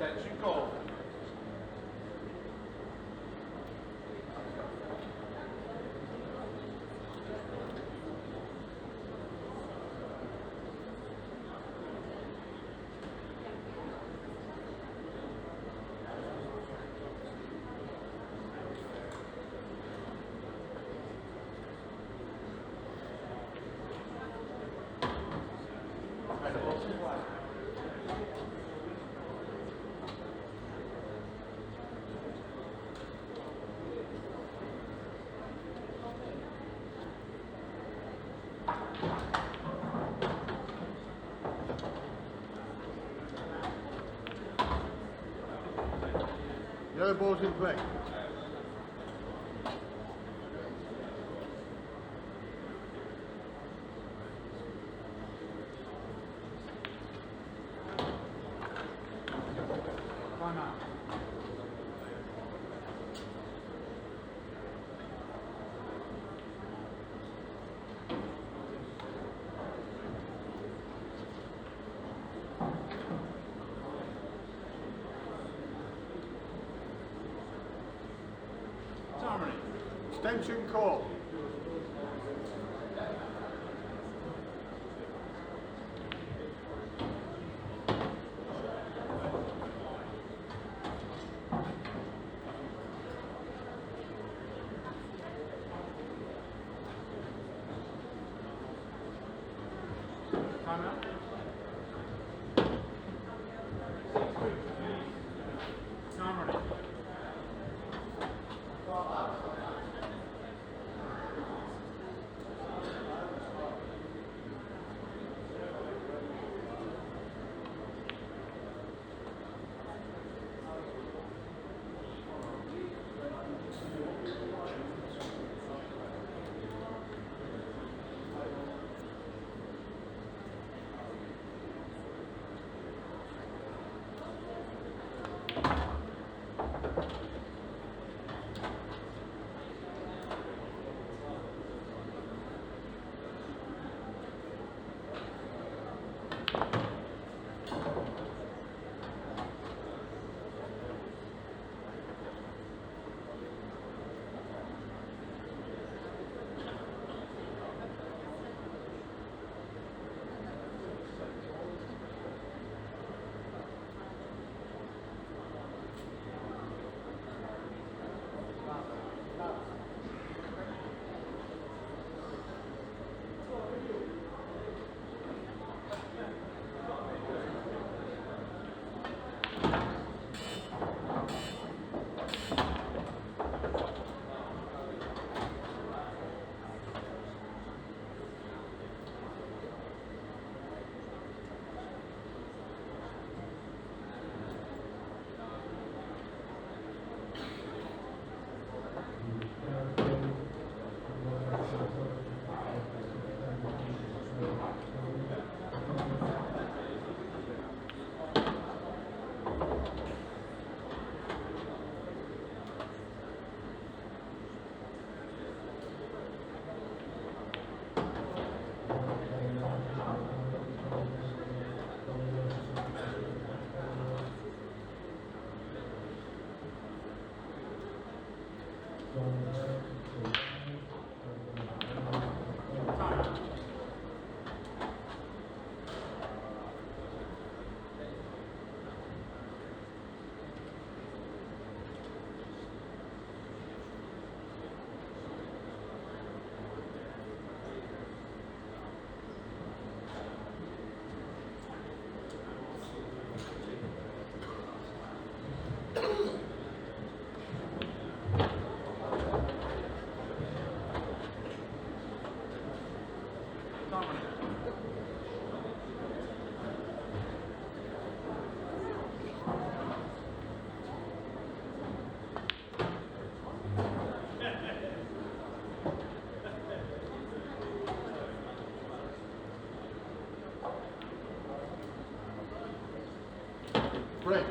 Attention call. Yellow ball's in play. Time out. Extension call. Time out. Time running. Break.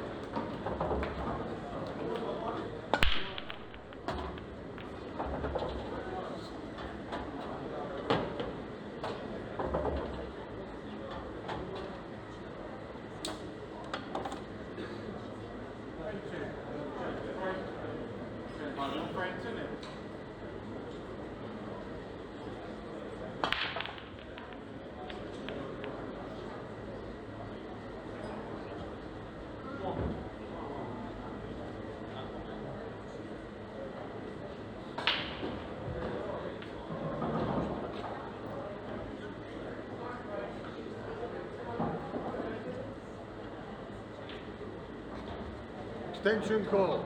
Extension call.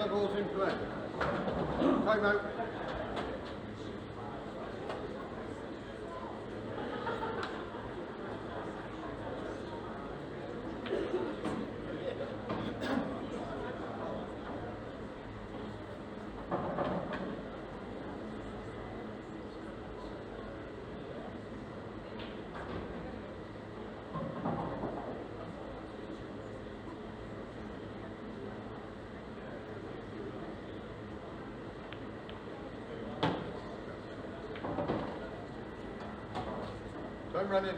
Ball's in play. Time out. Time running.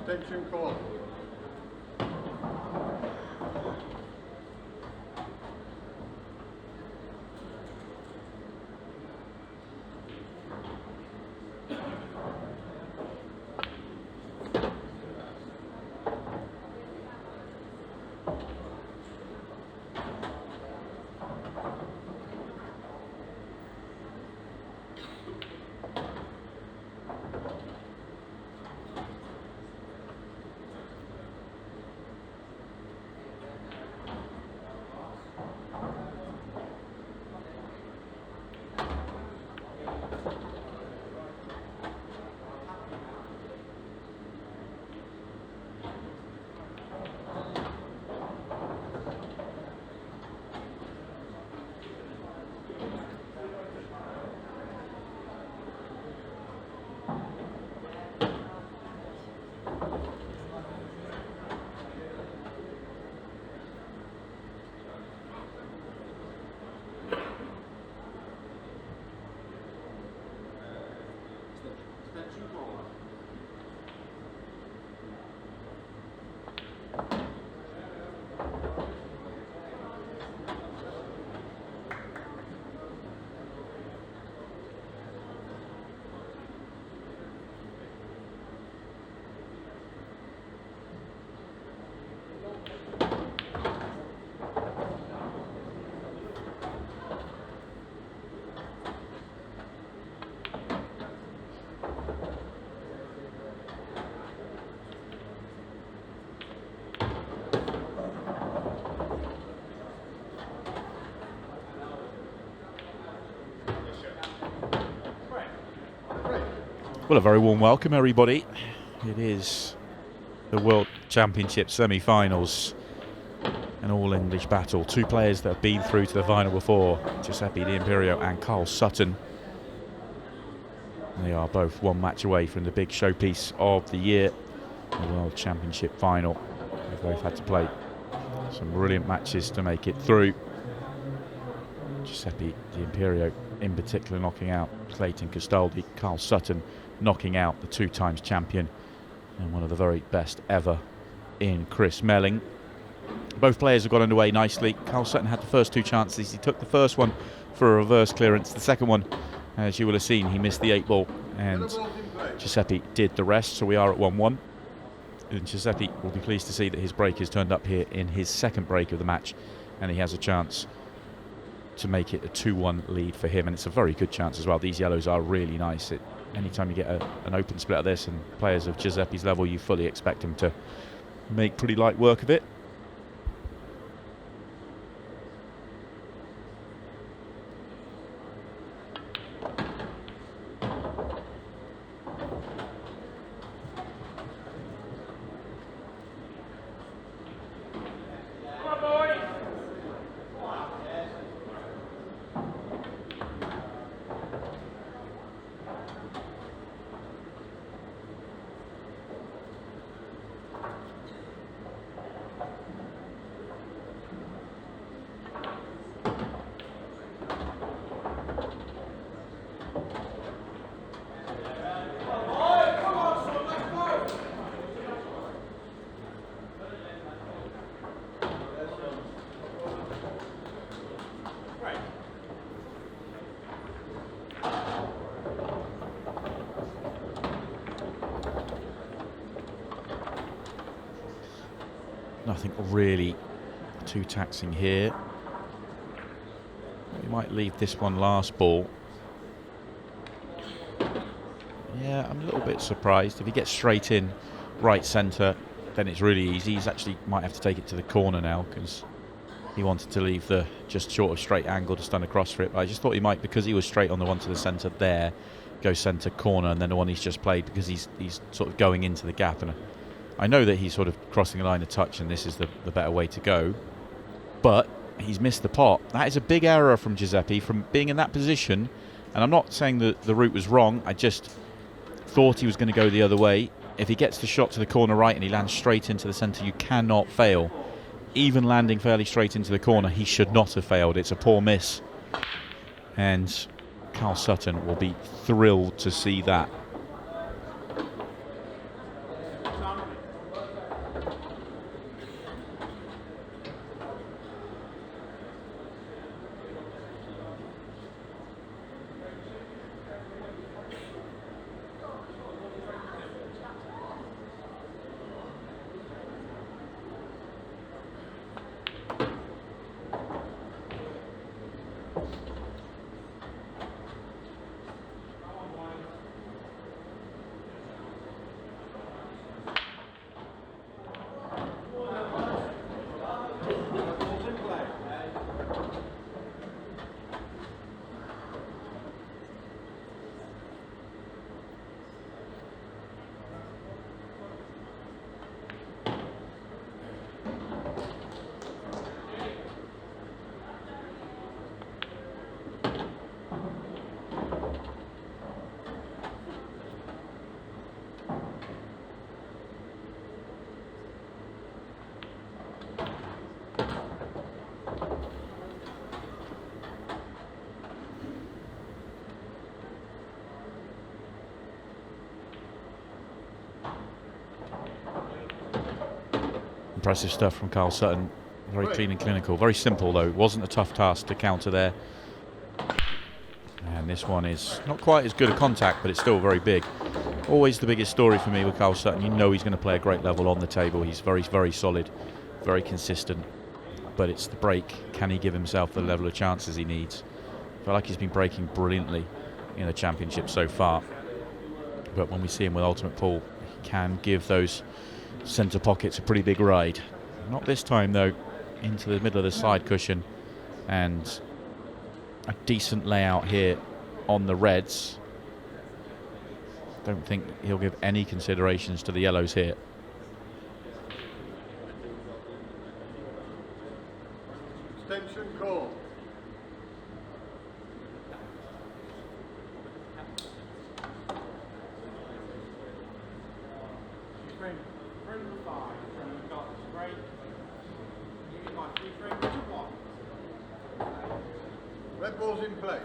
Extension call. Well, a very warm welcome, everybody. It is the World Championships semi-finals, an all-English battle. Two players that have been through to the final before, Guiseppe 𝗏𝗏𝗏𝗏 and Karl Sutton. They are both one match away from the big showpiece of the year, the World Championship final. They've both had to play some brilliant matches to make it through. Guiseppe 𝗏𝗏𝗏𝗏 in particular knocking out 𝗏𝗃𝗲𝗏𝗏, Karl Sutton knocking out the two-times champion and one of the very best ever in Chris Melling. Both players have got underway nicely. Karl Sutton had the first two chances. He took the first one for a reverse clearance. The second one, as you will have seen, he missed the 8-ball, and Guiseppe did the rest. So we are at 1-1. And Guiseppe will be pleased to see that his break has turned up here in his second break of the match, and he has a chance to make it a 2-1 lead for him, and it's a very good chance as well. These yellows are really nice. Anytime you get an open split like this, and players of Guiseppe's level, you fully expect him to make pretty light work of it. Nothing really too taxing here. We might leave this one last ball. Yeah, I'm a little bit surprised. If he gets straight in right centre, then it's really easy. He's actually might have to take it to the corner now, because he wanted to leave the just short of straight angle to stun across for it. But I just thought he might, because he was straight on the one to the centre there, go centre corner, and then the one he's just played, because he's sort of going into the gap. And I know that he's sort of crossing the line of touch, and this is the better way to go, but he's missed the pot. That is a big error from Guiseppe, from being in that position. And I'm not saying that the route was wrong, I just thought he was going to go the other way. If he gets the shot to the corner right and he lands straight into the centre, you cannot fail. Even landing fairly straight into the corner, he should not have failed. It's a poor miss, and Karl Sutton will be thrilled to see that. Impressive stuff from Karl Sutton. Very clean and clinical. Very simple, though. It wasn't a tough task to counter there. And this one is not quite as good a contact, but it's still very big. Always the biggest story for me with Karl Sutton. You know he's going to play a great level on the table. He's very, very solid, very consistent. But it's the break. Can he give himself the level of chances he needs? I feel like he's been breaking brilliantly in the championship so far. But when we see him with ultimate pull, he can give those centre pockets a pretty big ride. Not this time, though. Into the middle of the side cushion, and a decent layout here on the reds. Don't think he'll give any considerations to the yellows here. Extension call. Frame 5. And we've got straight. You've got 3 frames to 1. Red ball's in play.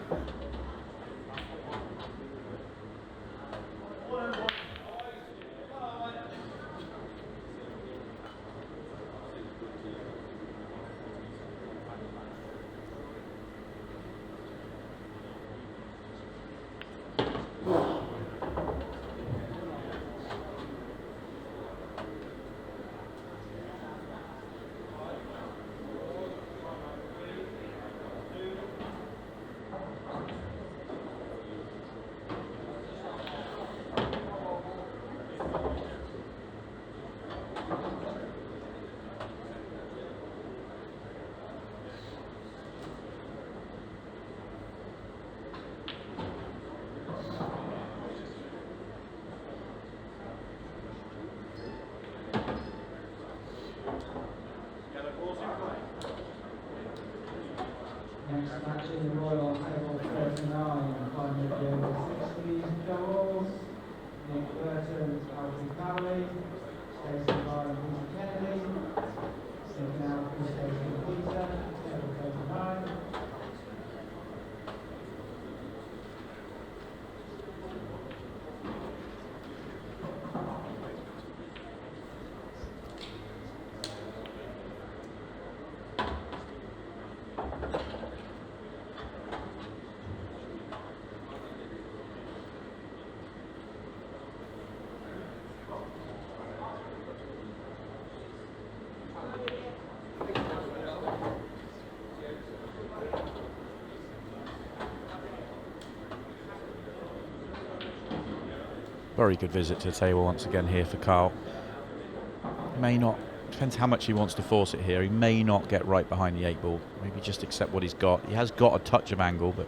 Next match is the Royal Table 39, final game 60 doubles. 𝗦𝗵𝗚𝗊𝗪, Stacey by 𝗦𝗵𝗺𝗃𝗃𝗄𝗃, second out 𝗦𝗵𝗚𝗃𝗃𝗄𝗃, 𝗡𝗃𝗃𝗲𝗄𝗃. Very good visit to the table once again here for Karl. May not, depends how much he wants to force it here. He may not get right behind the 8 ball. Maybe just accept what he's got. He has got a touch of angle, but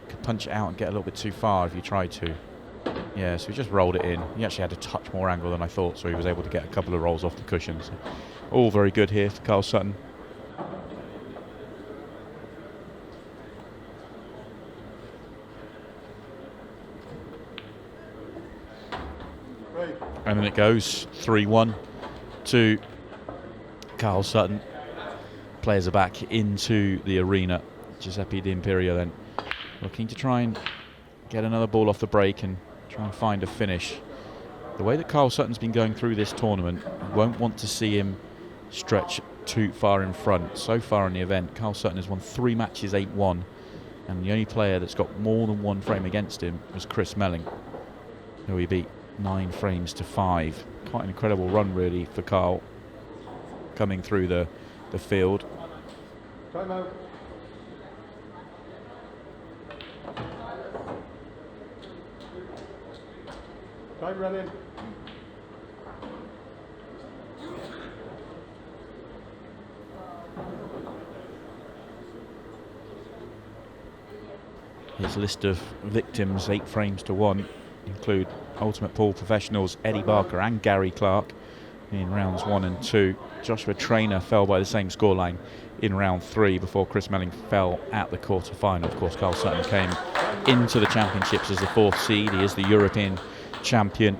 could punch it out and get a little bit too far if you tried to. Yeah, so he just rolled it in. He actually had a touch more angle than I thought, so he was able to get a couple of rolls off the cushions. All very good here for Karl Sutton. And then it goes 3-1 to Karl Sutton. Players are back into the arena. Guiseppe 𝗏𝗏𝗏 then looking to try and get another ball off the break and try and find a finish. The way that Karl Sutton's been going through this tournament, you won't want to see him stretch too far in front. So far in the event, Karl Sutton has won 3 matches 8-1, and the only player that's got more than 1 frame against him was 𝗏𝗏𝗏𝗏, who he beat 9 frames to 5. Quite an incredible run really for Karl coming through the field. Time out. Time running. His list of victims, 8 frames to 1, include Ultimate Pool professionals Eddie Barker and Gary Clark in rounds 1 and 2. Joshua Traynor fell by the same scoreline in round 3 before 𝗏𝗏𝗏𝗏 fell at the quarter-final. Of course, Karl Sutton came into the championships as the 4th seed. He is the European champion,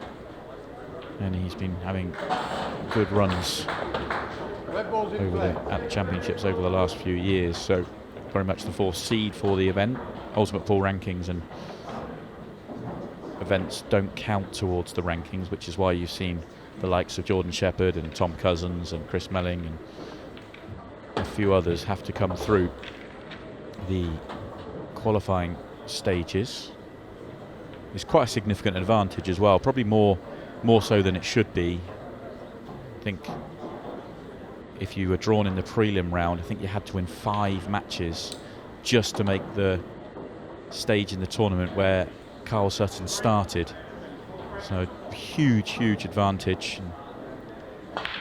and he's been having good runs at the championships over the last few years. So very much the 4th seed for the event. Ultimate Pool rankings and events don't count towards the rankings, which is why you've seen the likes of Jordan Shepherd and Tom Cousins and Chris Melling and a few others have to come through the qualifying stages. It's quite a significant advantage as well, probably more so than it should be. I think if you were drawn in the prelim round, I think you had to win 5 matches just to make the stage in the tournament where Karl Sutton started. So huge advantage, and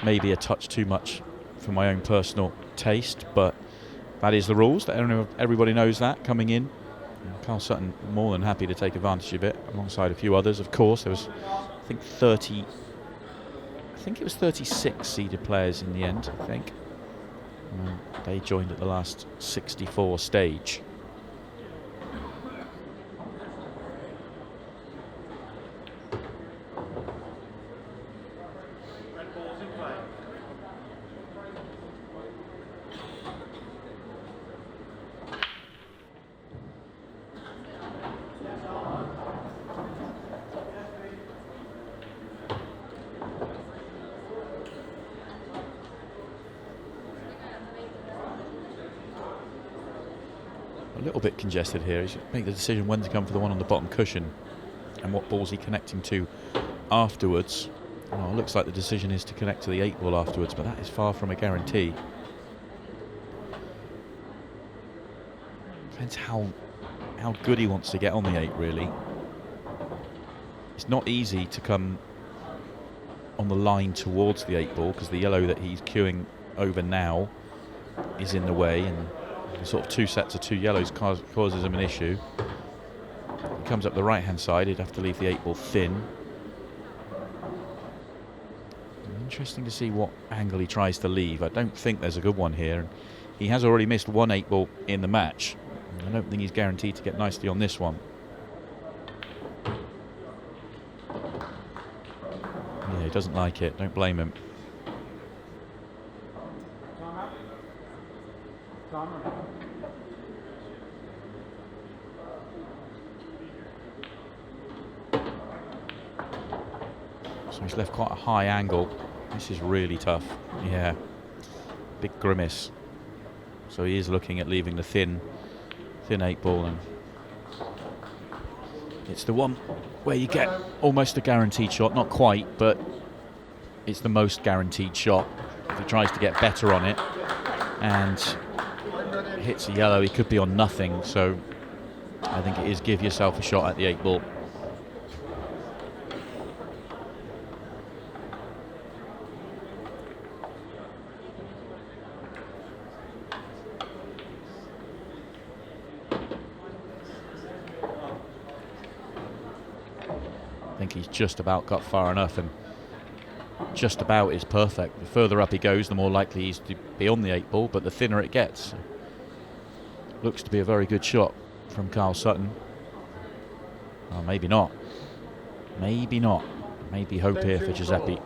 maybe a touch too much for my own personal taste, but that is the rules. Everybody knows that coming in. Karl Sutton more than happy to take advantage of it, alongside a few others. Of course, there was, I think, 30. I think it was 36 seeded players in the end. I think they joined at the last 64 stage. Red ball's in play. A little bit congested here. He's make the decision when to come for the one on the bottom cushion and what ball's he connecting to afterwards. Oh, it looks like the decision is to connect to the 8 ball afterwards, but that is far from a guarantee. Depends how good he wants to get on the 8, really. It's not easy to come on the line towards the 8 ball because the yellow that he's queuing over now is in the way, and the sort of 2 sets of 2 yellows causes him an issue. He comes up the right hand side, he'd have to leave the 8 ball thin. Interesting to see what angle he tries to leave. I don't think there's a good one here. He has already missed 1 8 ball in the match. I don't think he's guaranteed to get nicely on this one. Yeah, he doesn't like it. Don't blame him. Time out. Time running. So he's left quite a high angle. This is really tough. Yeah, big grimace. So he is looking at leaving the thin 8 ball, and it's the one where you get almost a guaranteed shot. Not quite, but it's the most guaranteed shot. If he tries to get better on it and hits a yellow, he could be on nothing. So I think it is give yourself a shot at the 8 ball. I think he's just about got far enough, and just about is perfect. The further up he goes, the more likely he's to be on the 8 ball, but the thinner it gets. Looks to be a very good shot from Karl Sutton. Oh, maybe not. Maybe not. Maybe hope here for Guiseppe.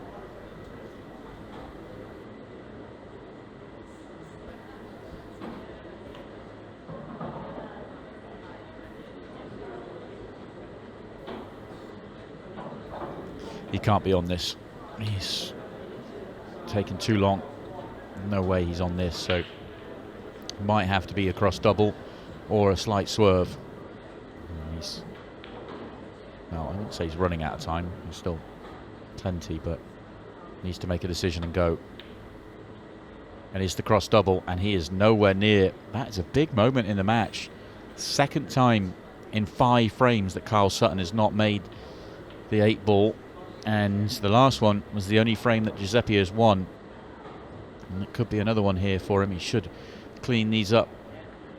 He can't be on this. He's taken too long. No way he's on this, so might have to be a cross double or a slight swerve. Well, I wouldn't say he's running out of time. There's still plenty, but needs to make a decision and go. And it's the cross double, and he is nowhere near. That is a big moment in the match. Second time in 5 frames that Karl Sutton has not made the 8 ball. And the last one was the only frame that Guiseppe has won. And it could be another one here for him. He should clean these up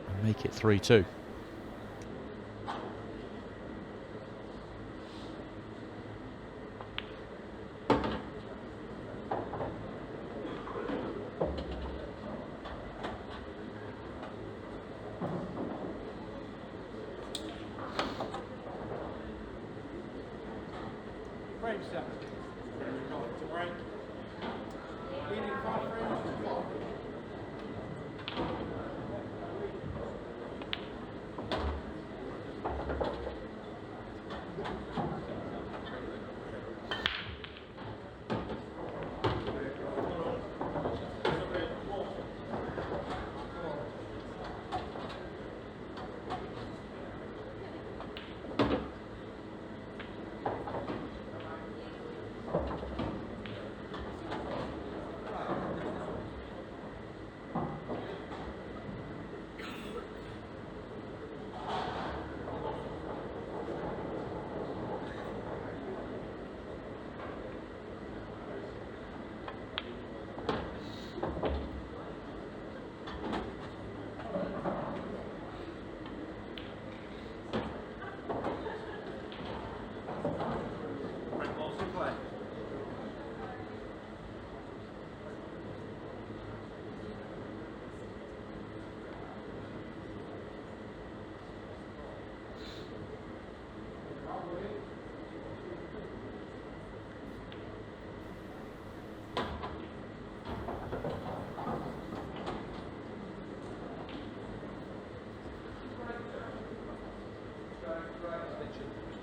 and make it 3-2. Frame 7. We've got to break. Leading 5 frames to 4.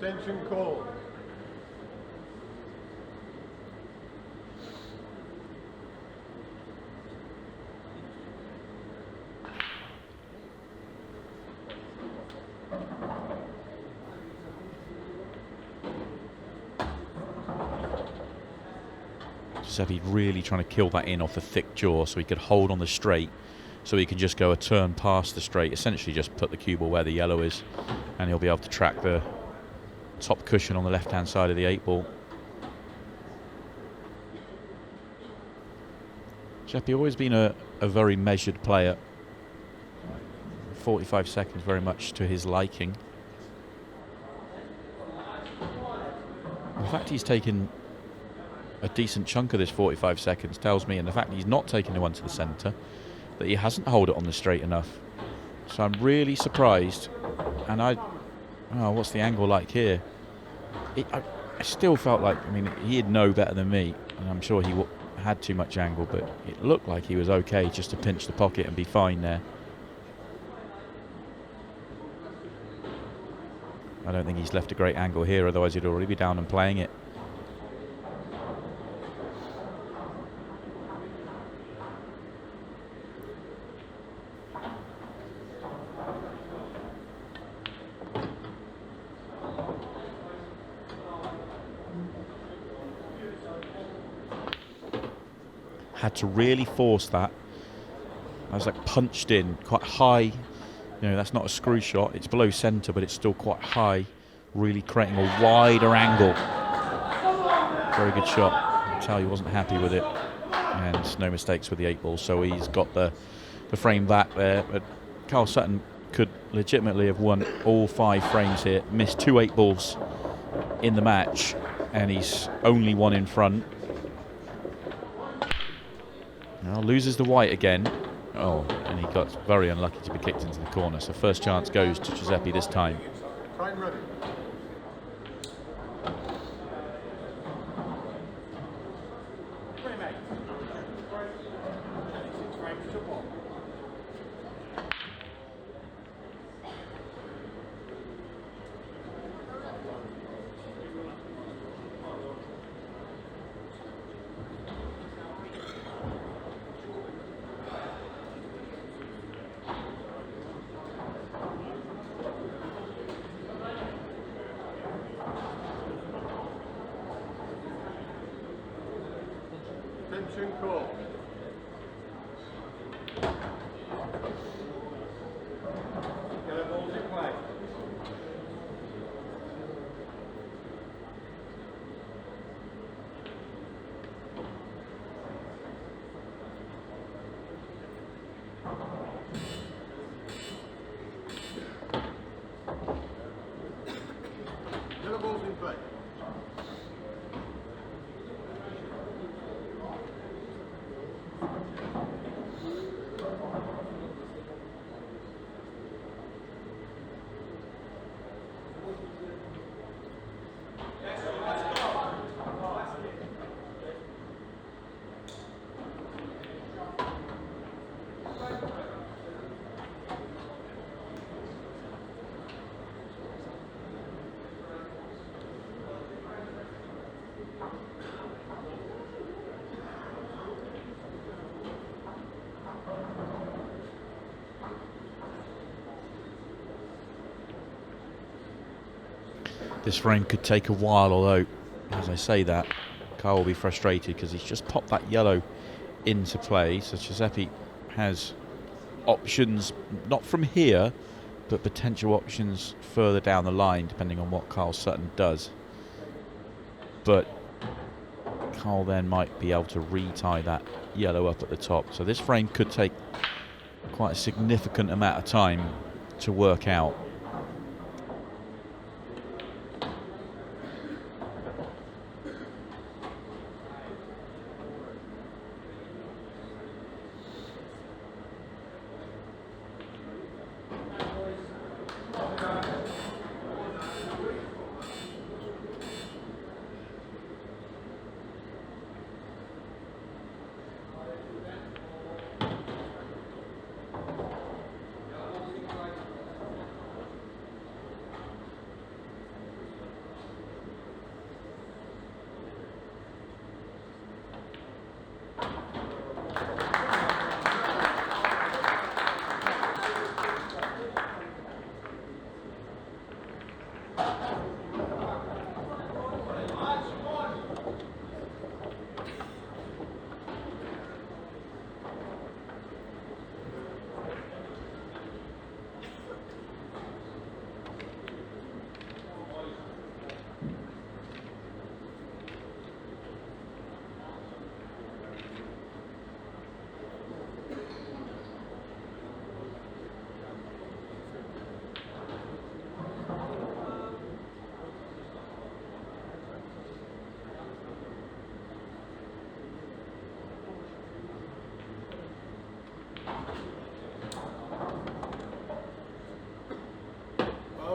Extension call. Giuseppe really trying to kill that in off the thick jaw so he could hold on the straight, so he can just go a turn past the straight, essentially just put the cue ball where the yellow is, and he'll be able to track the top cushion on the left hand side of the 8 ball. Jeppe always been a very measured player. 45 seconds very much to his liking. The fact he's taken a decent chunk of this 45 seconds tells me, and the fact he's not taking the one to the centre, that he hasn't held it on the straight enough. So I'm really surprised. And what's the angle like here? I still felt like, I mean, he'd know better than me, and I'm sure he had too much angle, but it looked like he was okay just to pinch the pocket and be fine there. I don't think he's left a great angle here, otherwise he'd already be down and playing it. Had to really force that. I was like punched in quite high. You know, that's not a screw shot. It's below centre, but it's still quite high, really creating a wider angle. Very good shot. I can tell he wasn't happy with it. And no mistakes with the 8 ball, so he's got the frame back there. But Karl Sutton could legitimately have won all 5 frames here. Missed 2 8 balls in the match, and he's only 1 in front. Now loses the white again. Oh, and he got very unlucky to be kicked into the corner. So first chance goes to Giuseppe this time. Time ready. Extension call. Yellow balls in play. Yellow balls in play. This frame could take a while, although, as I say that, Karl will be frustrated because he's just popped that yellow into play. So Giuseppe has options, not from here, but potential options further down the line, depending on what Karl Sutton does. But Karl then might be able to retie that yellow up at the top. So this frame could take quite a significant amount of time to work out.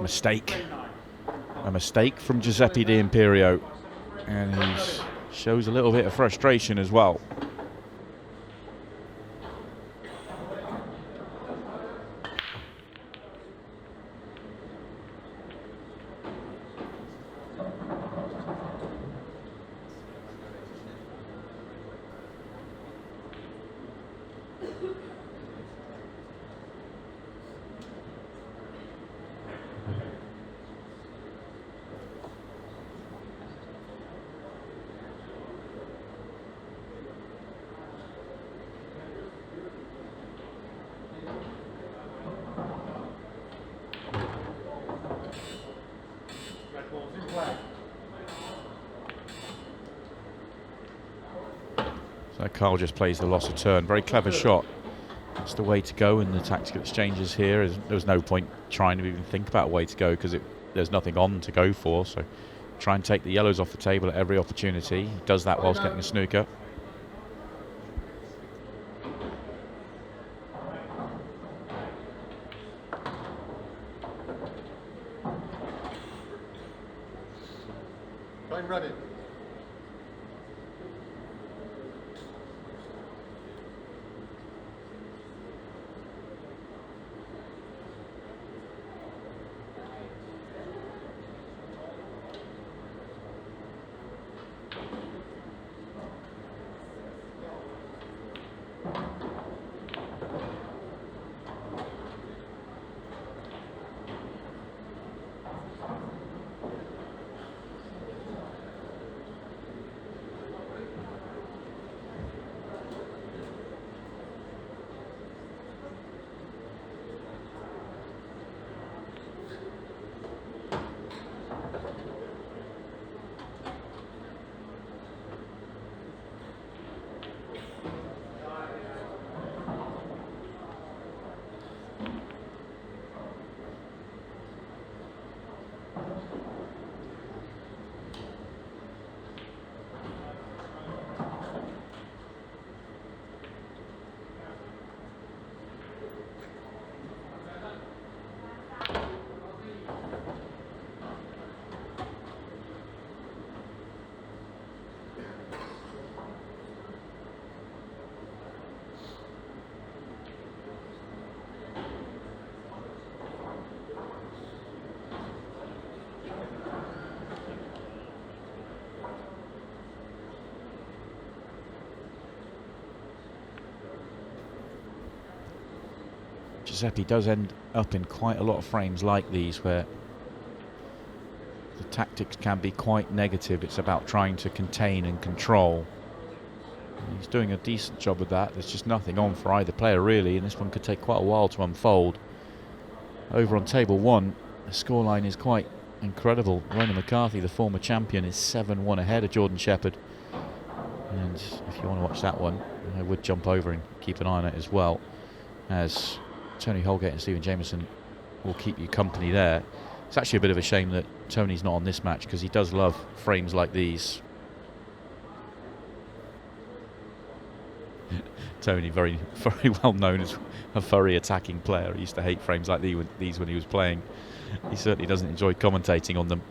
mistake. A mistake from Giuseppe 𝗏𝗏𝗏, and he shows a little bit of frustration as well. So Karl just plays the loss of turn. Very clever shot. That's the way to go in the tactical exchanges here. There was no point trying to even think about a way to go because there's nothing on to go for. So try and take the yellows off the table at every opportunity. He does that whilst getting a snooker. Time running. Giuseppe does end up in quite a lot of frames like these where the tactics can be quite negative. It's about trying to contain and control. And he's doing a decent job of that. There's just nothing on for either player really, and this one could take quite a while to unfold. Over on table one, the scoreline is quite incredible. Ronan McCarthy, the former champion, is 7-1 ahead of Jordan Shepherd. And if you want to watch that one, I would jump over and keep an eye on it as well, as Tony Holgate and Stephen Jameson will keep you company there. It's actually a bit of a shame that Tony's not on this match because he does love frames like these. Tony, very well known as a furry attacking player. He used to hate frames like these when he was playing. He certainly doesn't enjoy commentating on them.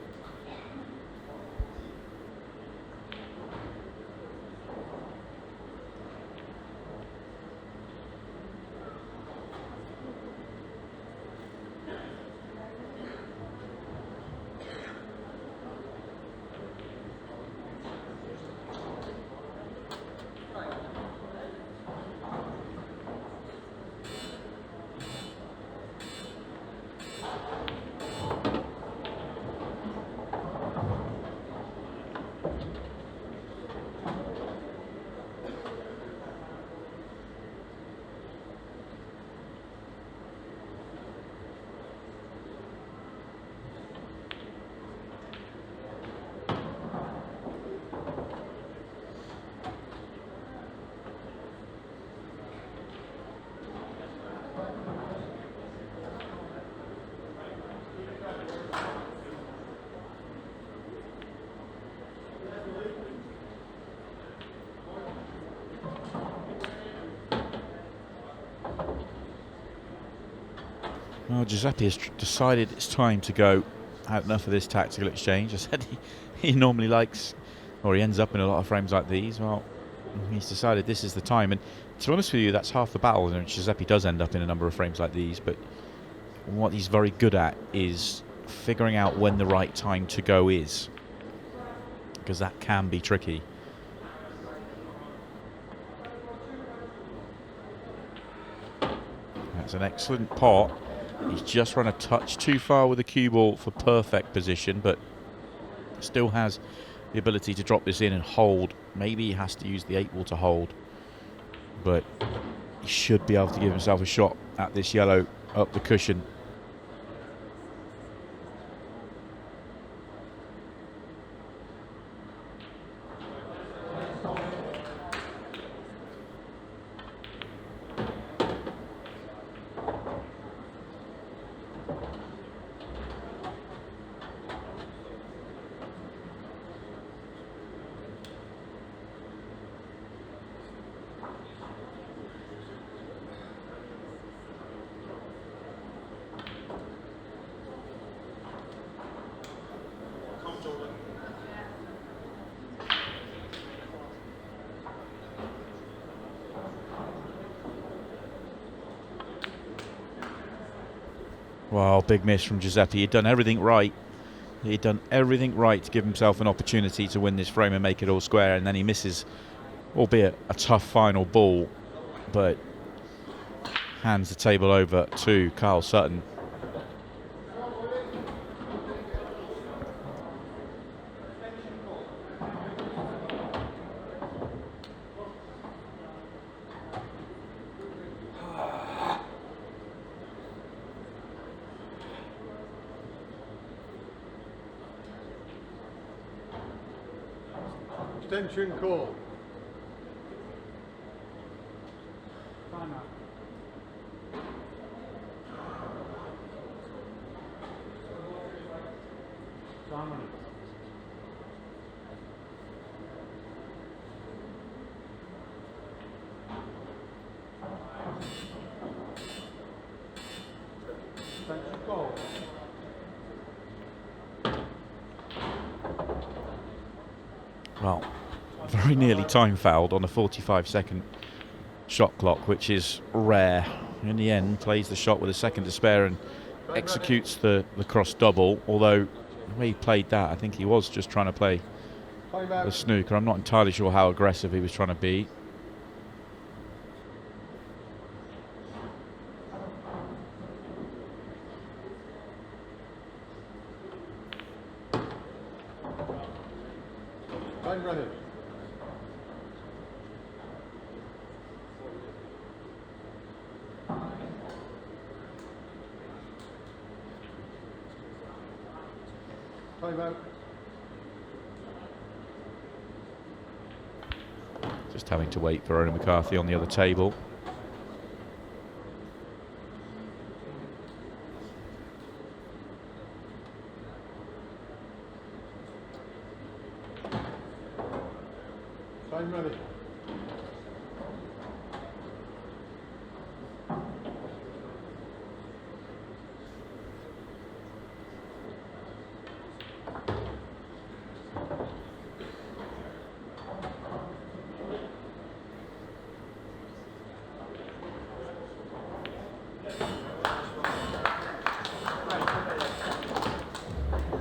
Well, Giuseppe has decided it's time to go. Had enough of this tactical exchange. I said he normally likes, or he ends up in a lot of frames like these. Well, he's decided this is the time. And to be honest with you, that's half the battle. And Giuseppe does end up in a number of frames like these. But what he's very good at is figuring out when the right time to go is, because that can be tricky. That's an excellent pot. He's just run a touch too far with the cue ball for perfect position, but still has the ability to drop this in and hold. Maybe he has to use the 8 ball to hold, but he should be able to give himself a shot at this yellow up the cushion. Wow, big miss from Giuseppe. He'd done everything right. He'd done everything right to give himself an opportunity to win this frame and make it all square, and then he misses, albeit a tough final ball, but hands the table over to Karl Sutton. Extension call. Time out. Time running. Extension call. Well, very nearly time fouled on a 45-second shot clock, which is rare. In the end, plays the shot with a second to spare and executes the cross double, although the way he played that, I think he was just trying to play the snooker. I'm not entirely sure how aggressive he was trying to be. Time running. Time out. Just having to wait for 𝗨𝗪𝗏𝗪𝐺 on the other table. Time running.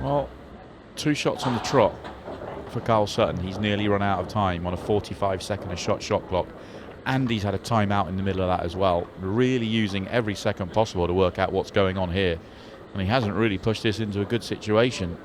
Well, 2 shots on the trot for Karl Sutton. He's nearly run out of time on a 45-second shot clock, and he's had a timeout in the middle of that as well. Really using every second possible to work out what's going on here, and he hasn't really pushed this into a good situation.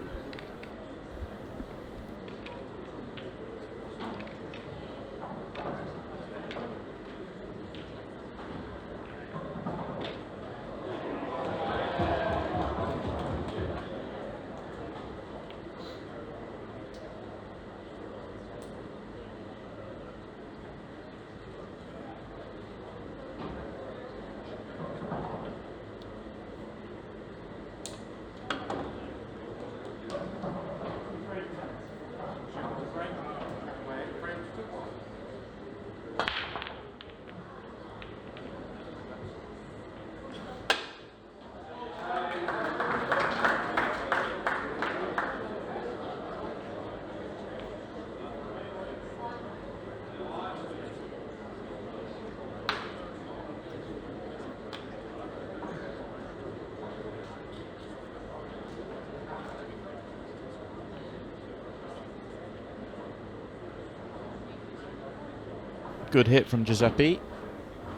good hit from Guiseppe,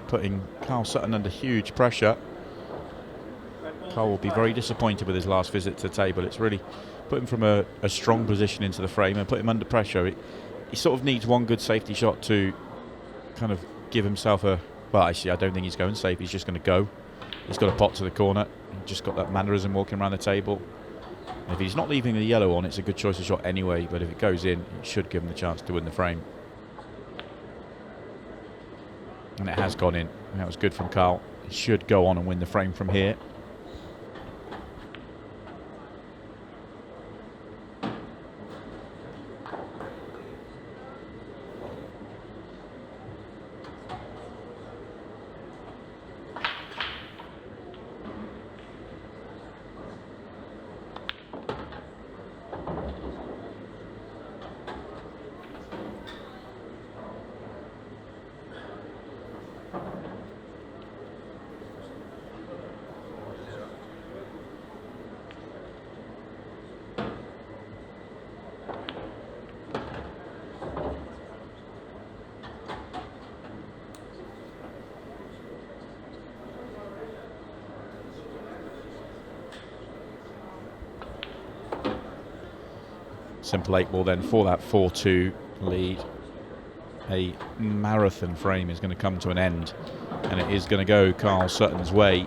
putting Karl Sutton under huge pressure. Karl will be very disappointed with his last visit to the table. It's really put him from a strong position into the frame and put him under pressure. He sort of needs one good safety shot to kind of give himself a... Well, actually, I don't think he's going safe. He's just going to go. He's got a pot to the corner. He's just got that mannerism walking around the table. And if he's not leaving the yellow on, it's a good choice of shot anyway. But if it goes in, it should give him the chance to win the frame. And it has gone in. And that was good from Karl. He should go on and win the frame from here. Simple 8 ball then for that 4-2 lead. A marathon frame is going to come to an end, and it is going to go Karl Sutton's way.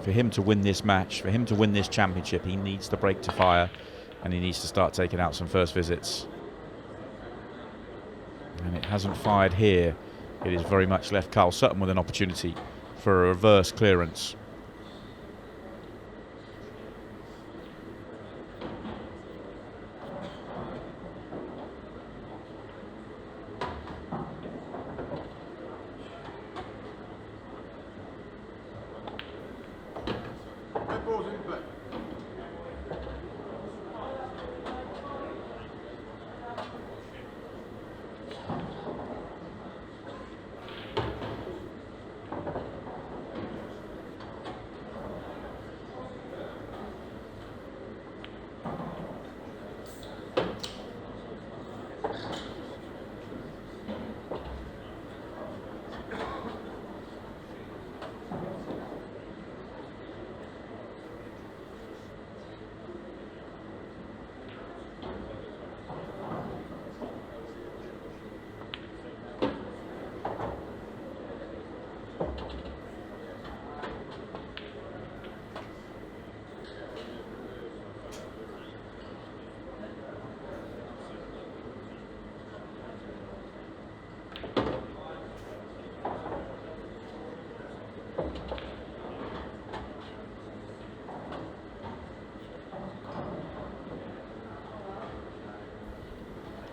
For him to win this match, for him to win this championship, he needs the break to fire, and he needs to start taking out some first visits. And it hasn't fired here. It is very much left Karl Sutton with an opportunity for a reverse clearance.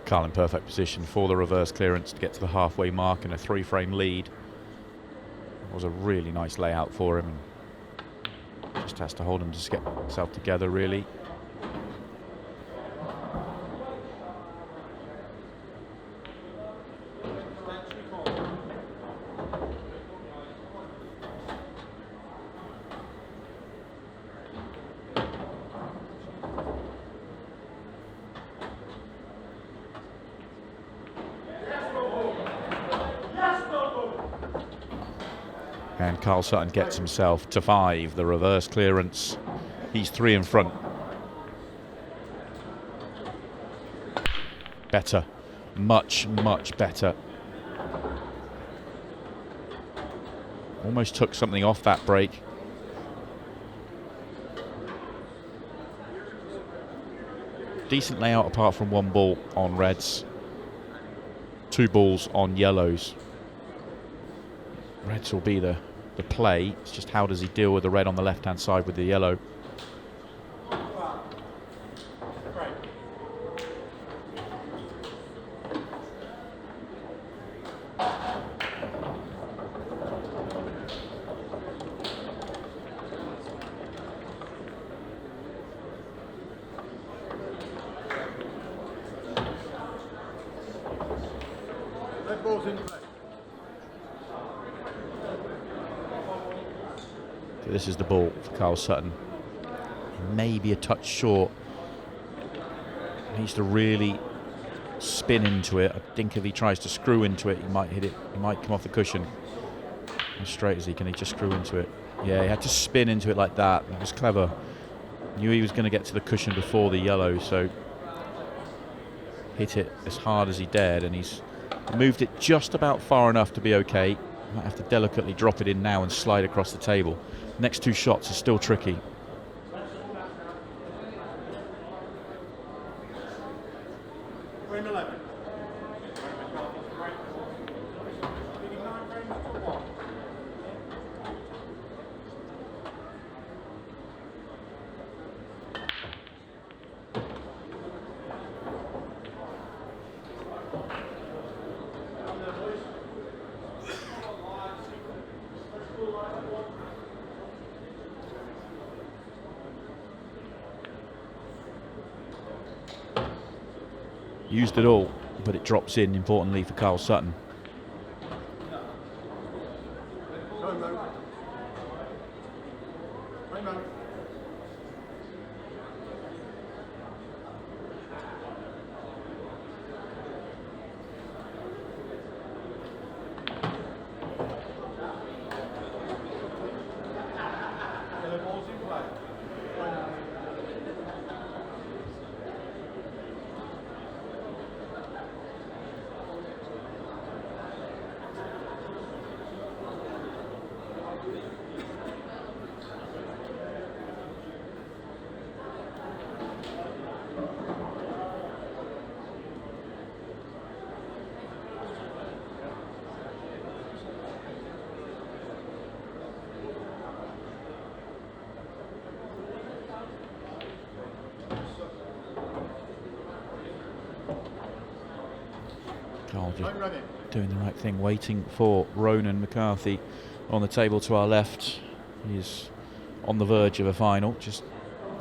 Karl in perfect position for the reverse clearance to get to the halfway mark in a 3-frame lead. It was a really nice layout for him, and just has to hold him to get himself together really. And Karl Sutton gets himself to 5, the reverse clearance. He's 3 in front. Better. Much, much better. Almost took something off that break. Decent layout apart from 1 ball on reds. 2 balls on yellows. Reds will be the play. It's just how does he deal with the red on the left-hand side with the yellow. Red ball's in play. This is the ball for Karl Sutton. Maybe a touch short. He needs to really spin into it. I think if he tries to screw into it, he might hit it. He might come off the cushion. As straight as he can, he just screw into it. Yeah, he had to spin into it like that. That was clever. Knew he was going to get to the cushion before the yellow, so hit it as hard as he dared, and he's moved it just about far enough to be okay. Might have to delicately drop it in now and slide across the table. Next two shots are still tricky. Frame 11. Leading 9 frames to 1. Used it all, but it drops in, importantly, for Karl Sutton. Karl just doing the right thing, waiting for Ronan McCarthy on the table to our left. He's on the verge of a final, just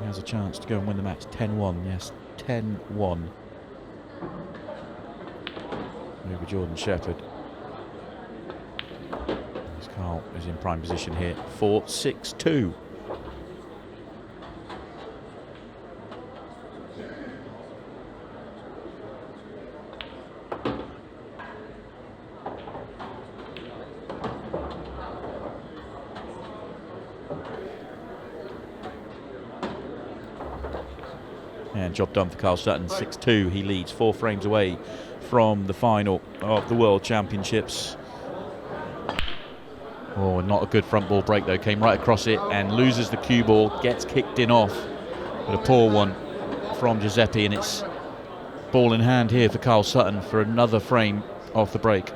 has a chance to go and win the match. 10-1, yes, 10-1. Over Jordan Shepherd. As Karl is in prime position here for 6-2. And job done for Karl Sutton, 6-2. He leads 4 frames away from the final of the World Championships. Oh, not a good front ball break though. Came right across it and loses the cue ball, gets kicked in off. But a poor one from Guiseppe, and it's ball in hand here for Karl Sutton for another frame off the break.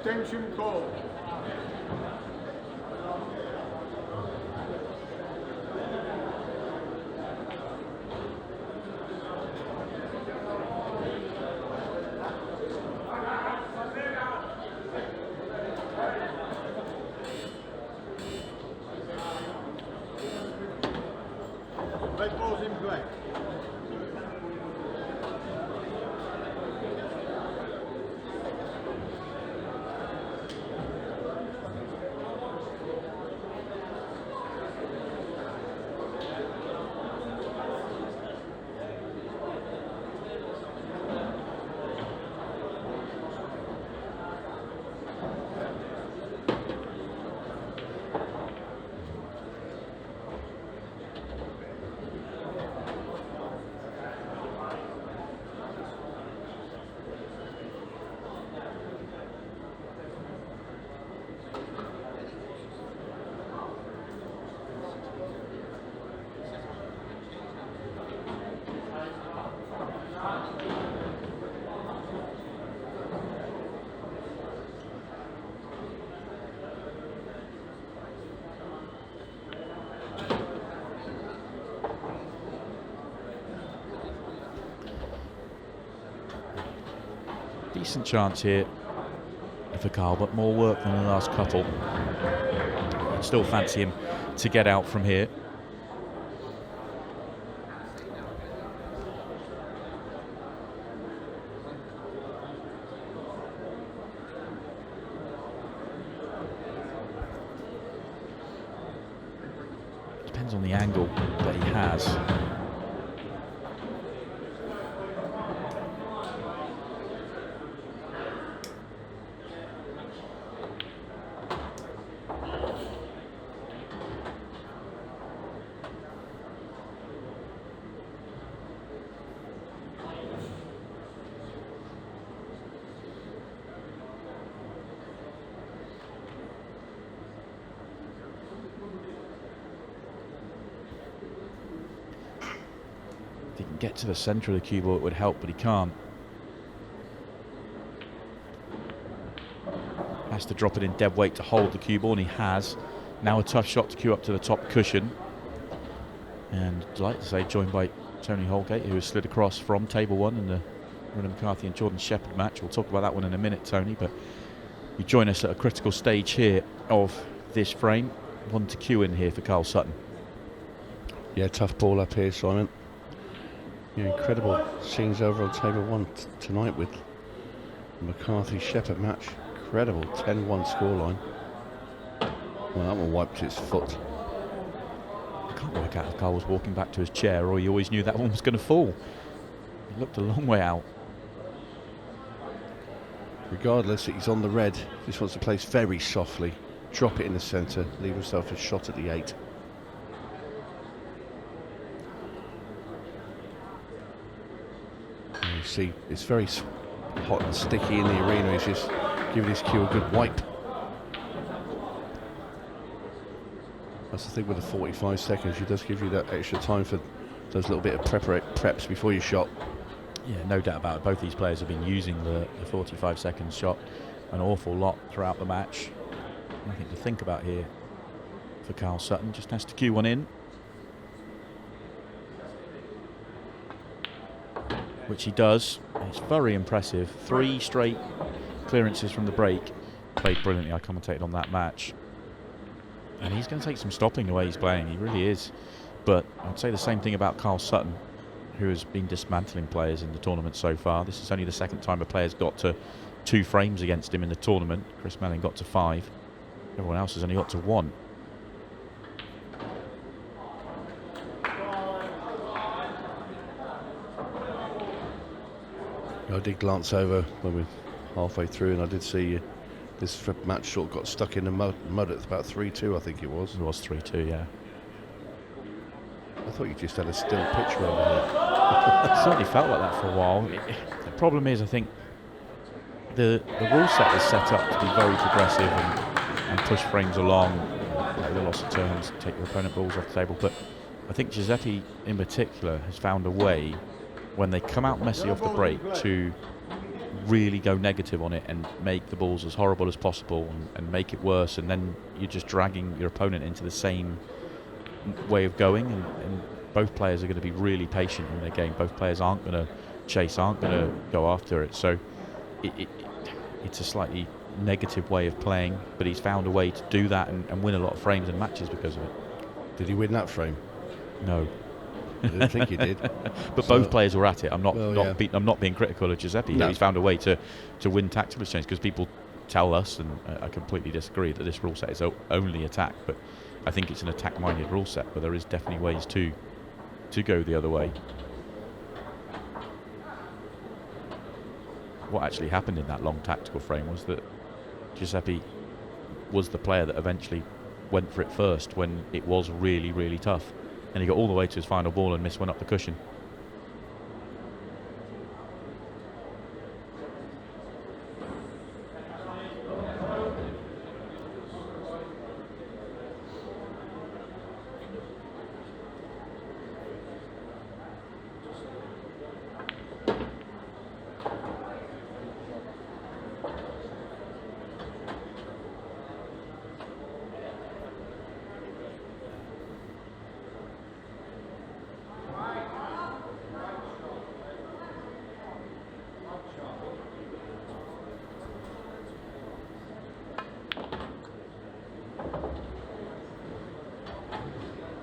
Extension call. Red ball's in play. decent chance here for Karl, but more work than the last couple. I'd still fancy him to get out from here. Depends on the angle that he has. If he can get to the centre of the cue ball, it would help, but he can't. Has to drop it in dead weight to hold the cue ball, and he has. Now a tough shot to cue up to the top cushion. And I'd like to say, joined by 𝗏𝗏𝗃𝗏𝗏, who has slid across from table one in the William McCarthy and Jordan Shepherd match. We'll talk about that one in a minute, Tony, but you join us at a critical stage here of this frame. One to cue in here for Karl Sutton. Yeah, tough ball up here, Simon. Yeah, incredible scenes over on table one tonight with the McCarthy-Shepherd match. Incredible 10-1 scoreline. Well, that one wiped its foot. I can't work out if Karl was walking back to his chair or he always knew that one was going to fall. He looked a long way out. Regardless, he's on the red. Just wants to place very softly, drop it in the centre, leave himself a shot at the 8. And you see, it's very hot and sticky in the arena. He's just giving his cue a good wipe. That's the thing with the 45 seconds. He does give you that extra time for those little bit of preps before your shot. Yeah, no doubt about it. Both these players have been using the 45 second shot an awful lot throughout the match. Nothing to think about here for Karl Sutton. Just has to cue one in, which he does. It's very impressive. 3 straight clearances from the break. Played brilliantly. I commentated on that match. And he's going to take some stopping the way he's playing. He really is. But I'd say the same thing about Karl Sutton, who has been dismantling players in the tournament so far. This is only the second time a player's got to 2 frames against him in the tournament. Chris Melling got to 5. Everyone else has only got to 1. I did glance over when we were halfway through, and I did see this match sort of got stuck in the mud at about 3-2, I think it was. It was 3-2, yeah. I thought you just had a still pitch over here. It certainly felt like that for a while. The problem is, I think the rule set is set up to be very progressive and push frames along, the loss of turns, take your opponent balls off the table. But I think Guiseppe in particular has found a way, when they come out messy off the break, to really go negative on it and make the balls as horrible as possible and make it worse, and then you're just dragging your opponent into the same way of going, and both players are going to be really patient in their game. Both players aren't going to chase, aren't going to go after it, so it's a slightly negative way of playing, but he's found a way to do that and win a lot of frames and matches because of it. Did he win that frame? No. I didn't think he did. But both players were at it. I'm not being critical of Guiseppe. No. He's found a way to win tactical exchange, because people tell us, and I completely disagree, that this rule set is only attack, but I think it's an attack-minded rule set, but there is definitely ways to go the other way. What actually happened in that long tactical frame was that Guiseppe was the player that eventually went for it first when it was really, really tough. And he got all the way to his final ball and missed one up the cushion.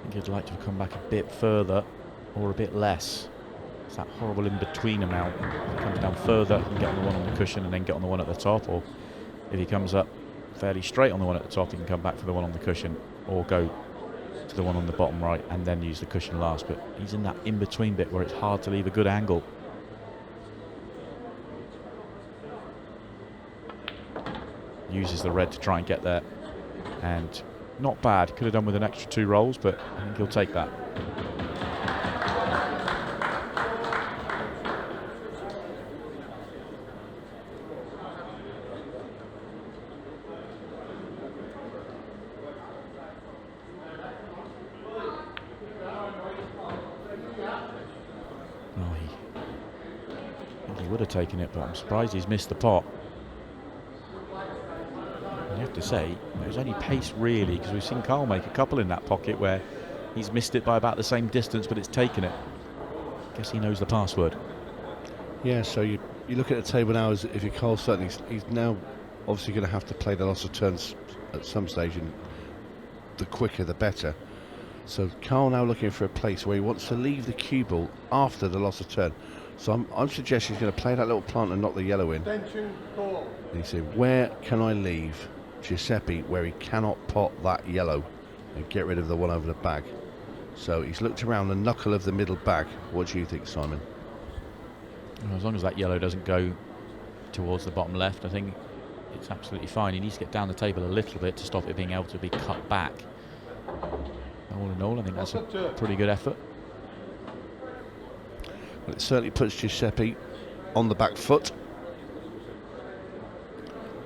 think he'd like to have come back a bit further or a bit less. It's that horrible in-between amount. If he comes down further, he can get on the one on the cushion and then get on the one at the top, or if he comes up fairly straight on the one at the top, he can come back for the one on the cushion or go to the one on the bottom right and then use the cushion last. But he's in that in-between bit where it's hard to leave a good angle. Uses the red to try and get there, and not bad. Could have done with an extra 2 rolls, but I think he'll take that. Oh, I think he would have taken it, but I'm surprised he's missed the pot. You have to say, there's only pace really, because we've seen Karl make a couple in that pocket where he's missed it by about the same distance, but it's taken it. Guess he knows the password. Yeah, so you look at the table now as if you're Karl Sutton, he's now obviously going to have to play the loss of turns at some stage, and the quicker the better. So Karl now looking for a place where he wants to leave the cue ball after the loss of turn. So I'm suggesting he's going to play that little plant and knock the yellow in. Extension call. And he said, where can I leave Giuseppe where he cannot pot that yellow and get rid of the one over the bag? So he's looked around the knuckle of the middle bag. What do you think, Simon? Well, as long as that yellow doesn't go towards the bottom left, I think it's absolutely fine. He needs to get down the table a little bit to stop it being able to be cut back. All in all, I think that's a pretty good effort. Well, it certainly puts Giuseppe on the back foot.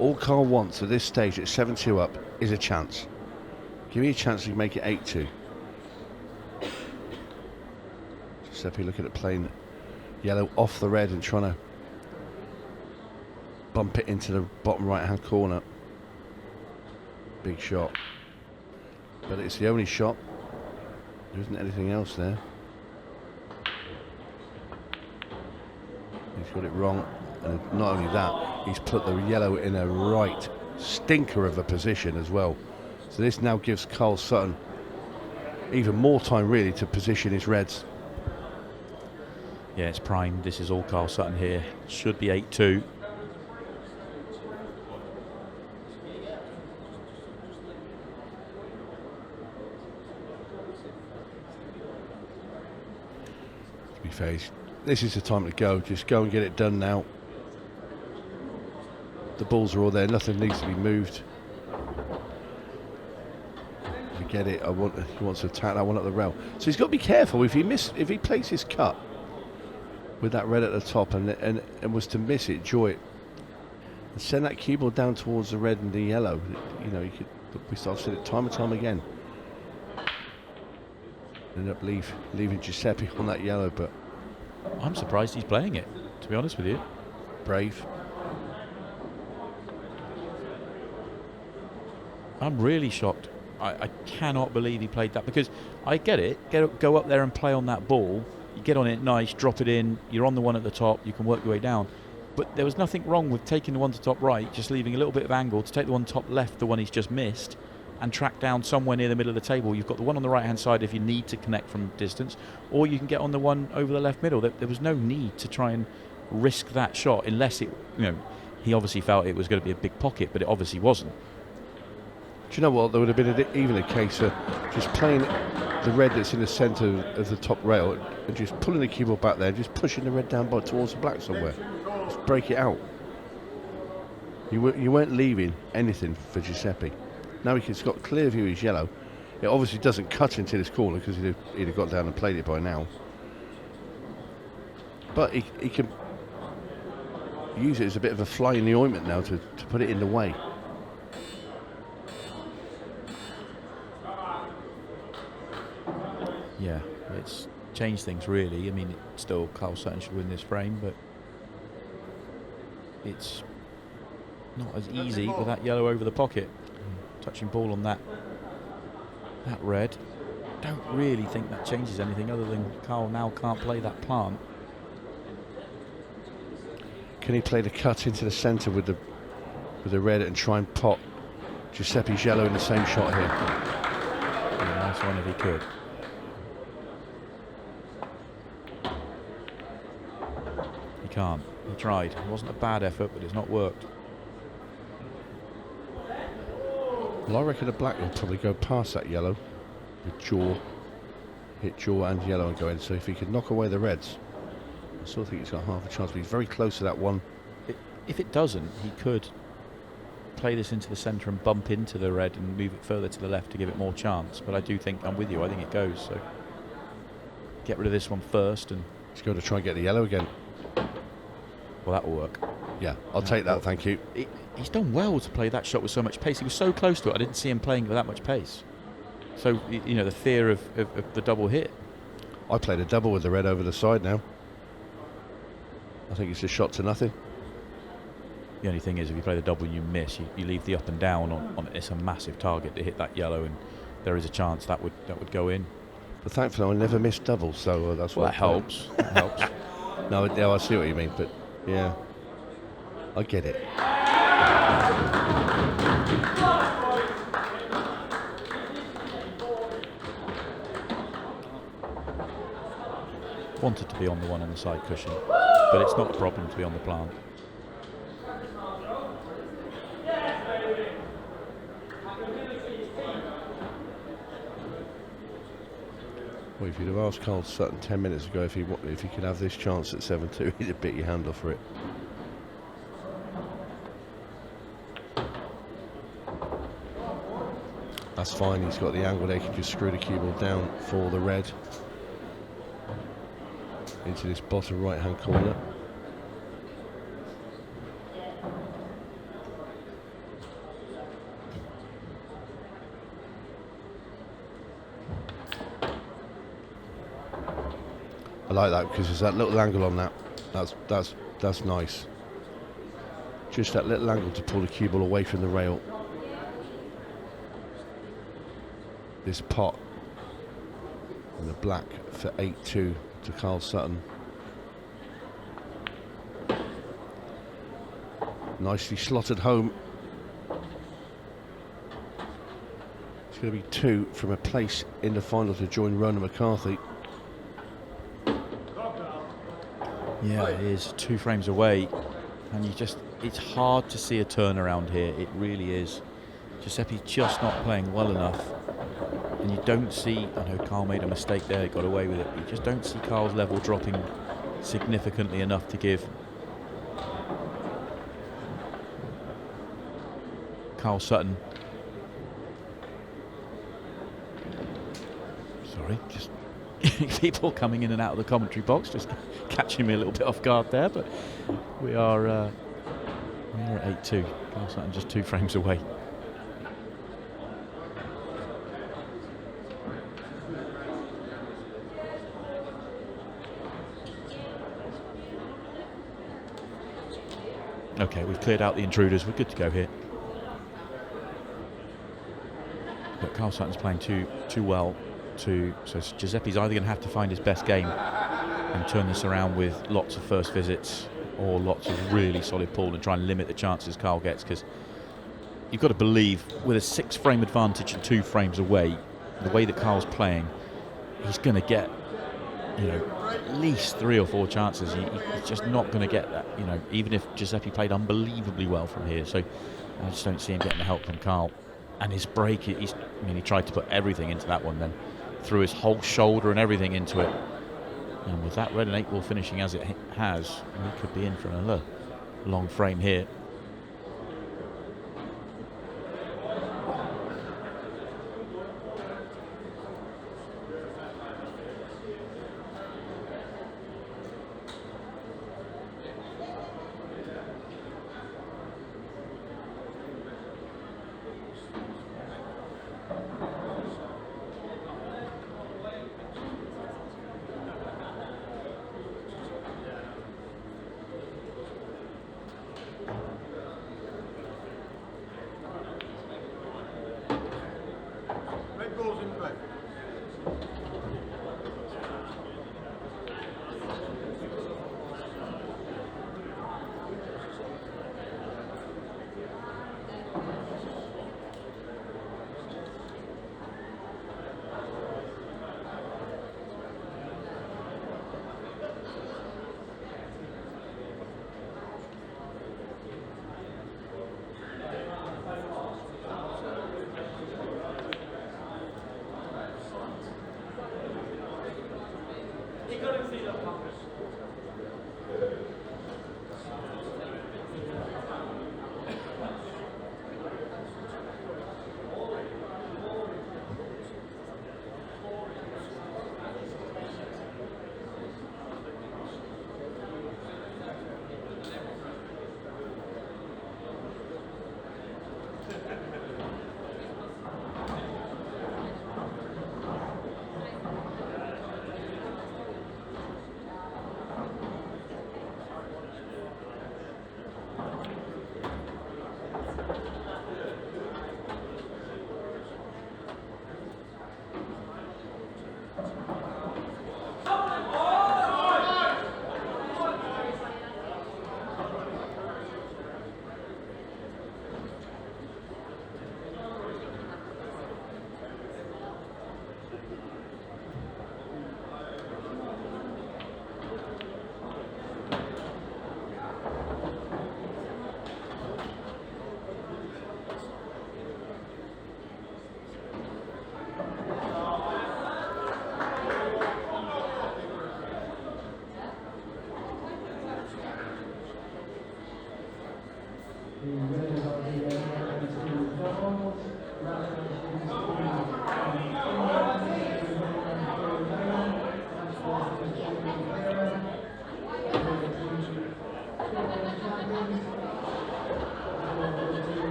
All Karl wants at this stage at 7-2 up is a chance. Give me a chance to make it 8-2. Giuseppe looking at playing yellow off the red and trying to bump it into the bottom right hand corner. Big shot. But it's the only shot. There isn't anything else there. He's got it wrong, and not only that, he's put the yellow in a right stinker of a position as well. So this now gives Karl Sutton even more time really to position his reds. Yeah, it's primed. This is all Karl Sutton here. Should be 8-2. To be fair, this is the time to go. Just go and get it done now. The balls are all there. Nothing needs to be moved. I get it. He wants to attack that one up the rail. So he's got to be careful. If he plays his cut with that red at the top and was to miss it, draw it, and send that cue ball down towards the red and the yellow, you know, we start seeing it time and time again. End up leaving Giuseppe on that yellow, but I'm surprised he's playing it, to be honest with you. brave. I'm really shocked. I cannot believe he played that, because I get it. Go up there and play on that ball. You get on it nice, drop it in. You're on the one at the top. You can work your way down. But there was nothing wrong with taking the one to top right, just leaving a little bit of angle to take the one top left, the one he's just missed, and track down somewhere near the middle of the table. You've got the one on the right hand side if you need to connect from distance, or you can get on the one over the left middle. There was no need to try and risk that shot, unless it, he obviously felt it was going to be a big pocket, but it obviously wasn't. Do you know what? There would have been even a case of just playing the red that's in the centre of the top rail and just pulling the cue ball back there and just pushing the red down towards the black somewhere. Just break it out. You weren't leaving anything for Giuseppe. Now he's got clear view of his yellow. It obviously doesn't cut into this corner because he'd have got down and played it by now. But he can use it as a bit of a fly in the ointment now to put it in the way. Yeah, it's changed things really. I mean, still Karl Sutton should win this frame, but it's not as easy with that yellow over the pocket. Touching ball on that red. Don't really think that changes anything, other than Karl now can't play that plant. Can he play the cut into the centre with the red and try and pot Giuseppe's yellow in the same shot here? Yeah, nice one if he could. can't. He tried. It wasn't a bad effort, but it's not worked. Well, I reckon the black will probably go past that yellow with jaw, hit jaw and yellow and go in. So if he could knock away the reds, I still think he's got half a chance, but he's very close to that one. If it doesn't, he could play this into the centre and bump into the red and move it further to the left to give it more chance. But I do think, I'm with you, I think it goes. So get rid of this one first. And he's going to try and get the yellow again. Well, that will work. Yeah, I'll take that, thank you. He's done well to play that shot with so much pace. He was so close to it, I didn't see him playing with that much pace. So, you know, the fear of the double hit. I played a double with the red over the side now. I think it's a shot to nothing. The only thing is, if you play the double and you miss, you leave the up and down on it. It's a massive target to hit that yellow, and there is a chance that would go in. But thankfully I never missed doubles, so that's Well, what that helps. That helps. No, I see what you mean, but yeah, I get it. Wanted to be on the one on the side cushion, but it's not a problem to be on the plant. Well, if you'd have asked Karl Sutton 10 minutes ago if he could have this chance at 7-2, he'd have bit your hand off for it. That's fine, he's got the angle there, he can just screw the cue ball down for the red into this bottom right hand corner. I like that because there's that little angle on that. That's nice. Just that little angle to pull the cue ball away from the rail. This pot and the black for 8-2 to Karl Sutton. Nicely slotted home. It's going to be 2 from a place in the final to join 𝗏𝗏𝗏𝗏. Yeah, it is 2 frames away, and it's hard to see a turnaround here. It really is. Giuseppe's just not playing well enough, and you don't see, I know Karl made a mistake there, got away with it, you just don't see Karl's level dropping significantly enough to give Karl Sutton, sorry, just people coming in and out of the commentary box, just catching me a little bit off guard there, but we are at 8-2. Karl Sutton just 2 frames away. Okay, we've cleared out the intruders. We're good to go here. But Karl Sutton's playing too well. So Giuseppe's either going to have to find his best game and turn this around with lots of first visits or lots of really solid pull and try and limit the chances Karl gets, because you've got to believe with a 6 frame advantage and 2 frames away, the way that Karl's playing, he's going to get, you know, at least 3 or 4 chances. He's just not going to get that, you know, even if Giuseppe played unbelievably well from here. So I just don't see him getting the help from Karl. And his break, he tried to put everything into that one, then threw his whole shoulder and everything into it. And with that red and 8 ball finishing as it has, we could be in for another long frame here.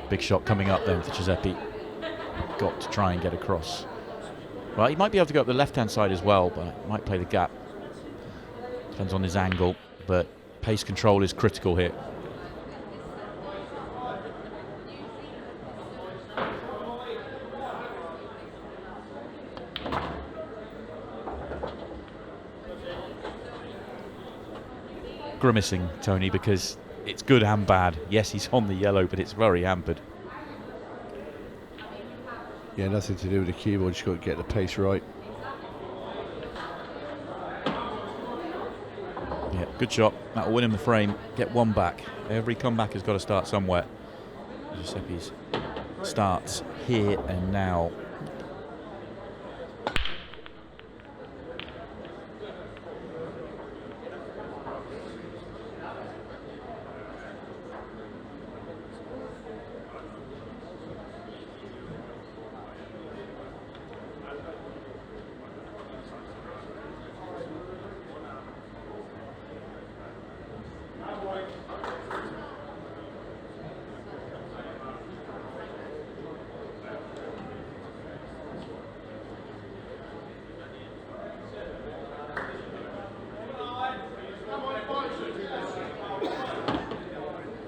Big shot coming up then for Guiseppe. Got to try and get across. Well, he might be able to go up the left-hand side as well, but might play the gap. Depends on his angle, but pace control is critical here. Grimacing, Tony, because it's good and bad. Yes, he's on the yellow, but it's very hampered. Yeah, nothing to do with the keyboard, just got to get the pace right. Yeah, good shot. That'll win him the frame. Get one back. Every comeback has got to start somewhere. Giuseppe's starts here and now.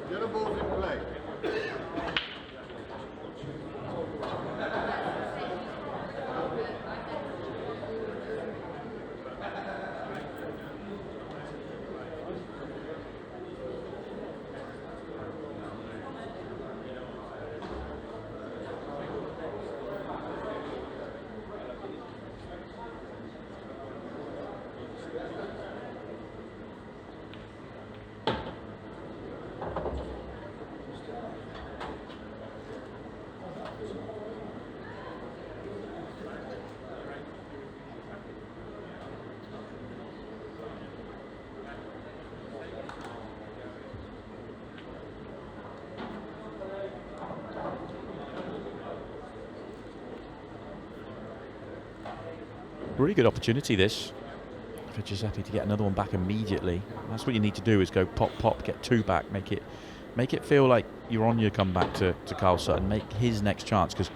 Yellow ball's in play. Really good opportunity this for Giuseppe to get another one back immediately. That's what you need to do, is go pop, pop, get two back, make it feel like you're on your comeback to Karl Sutton, make his next chance, because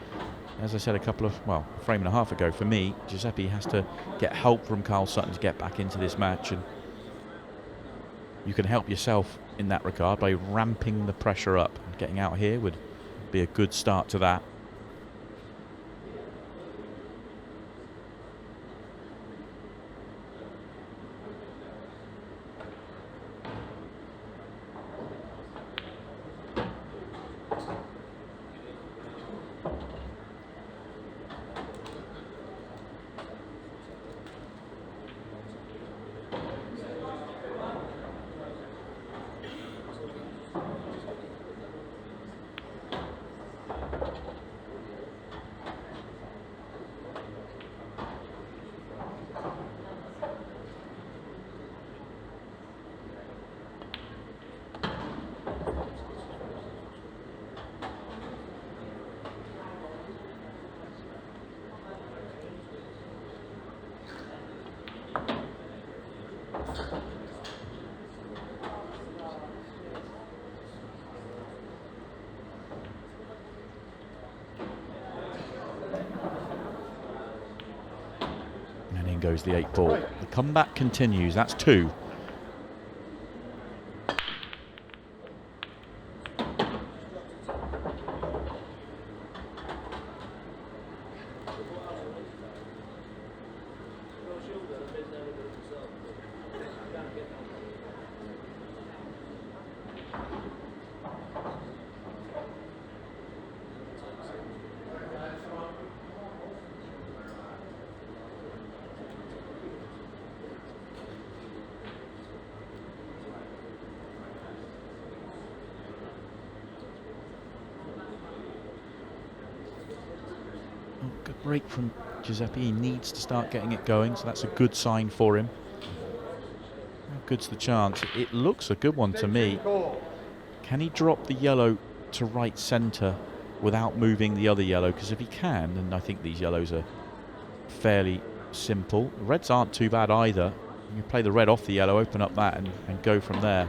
as I said a frame and a half ago, for me, Giuseppe has to get help from Karl Sutton to get back into this match, and you can help yourself in that regard by ramping the pressure up. And getting out here would be a good start to that. And in goes the 8 ball. The comeback continues. That's 2. Good break from Giuseppe. He needs to start getting it going, so that's a good sign for him. How good's the chance? It looks a good one to me. Can he drop the yellow to right centre without moving the other yellow? Because if he can, then I think these yellows are fairly simple. The reds aren't too bad either. You play the red off the yellow, open up that, and go from there.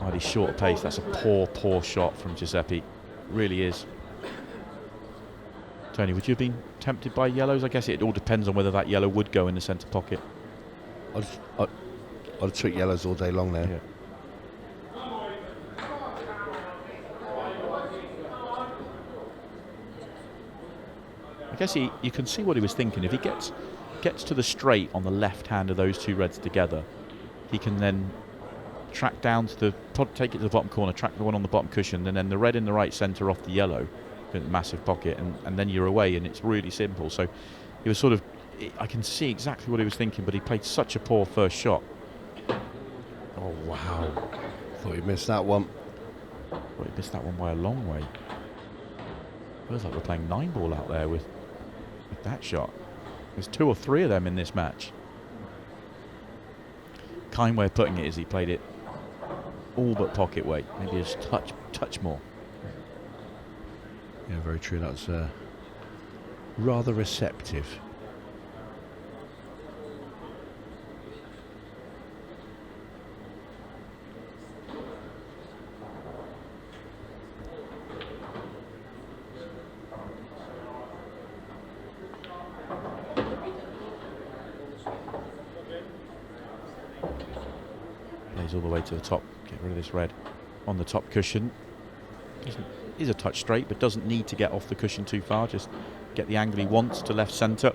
Oh, he's short of pace. That's a poor shot from Giuseppe. Really is. Tony, would you have been tempted by yellows? I guess it all depends on whether that yellow would go in the centre pocket. I'd have took yellows all day long there. Yeah. I guess you can see what he was thinking. If he gets to the straight on the left hand of those two reds together, he can then track down to the, take it to the bottom corner, track the one on the bottom cushion, and then the red in the right centre off the yellow, massive pocket, and then you're away, and it's really simple. So he was sort of, I can see exactly what he was thinking, but he played such a poor first shot. Oh wow! Thought he missed that one. Well, he missed that one by a long way. Feels like we're playing 9-ball out there with that shot. There's 2 or 3 of them in this match. Kind way of putting it is he played it all but pocket weight, maybe just touch more. Yeah, very true. That's rather receptive. Plays all the way to the top. Get rid of this red on the top cushion. Is a touch straight, but doesn't need to get off the cushion too far. Just get the angle he wants to left centre.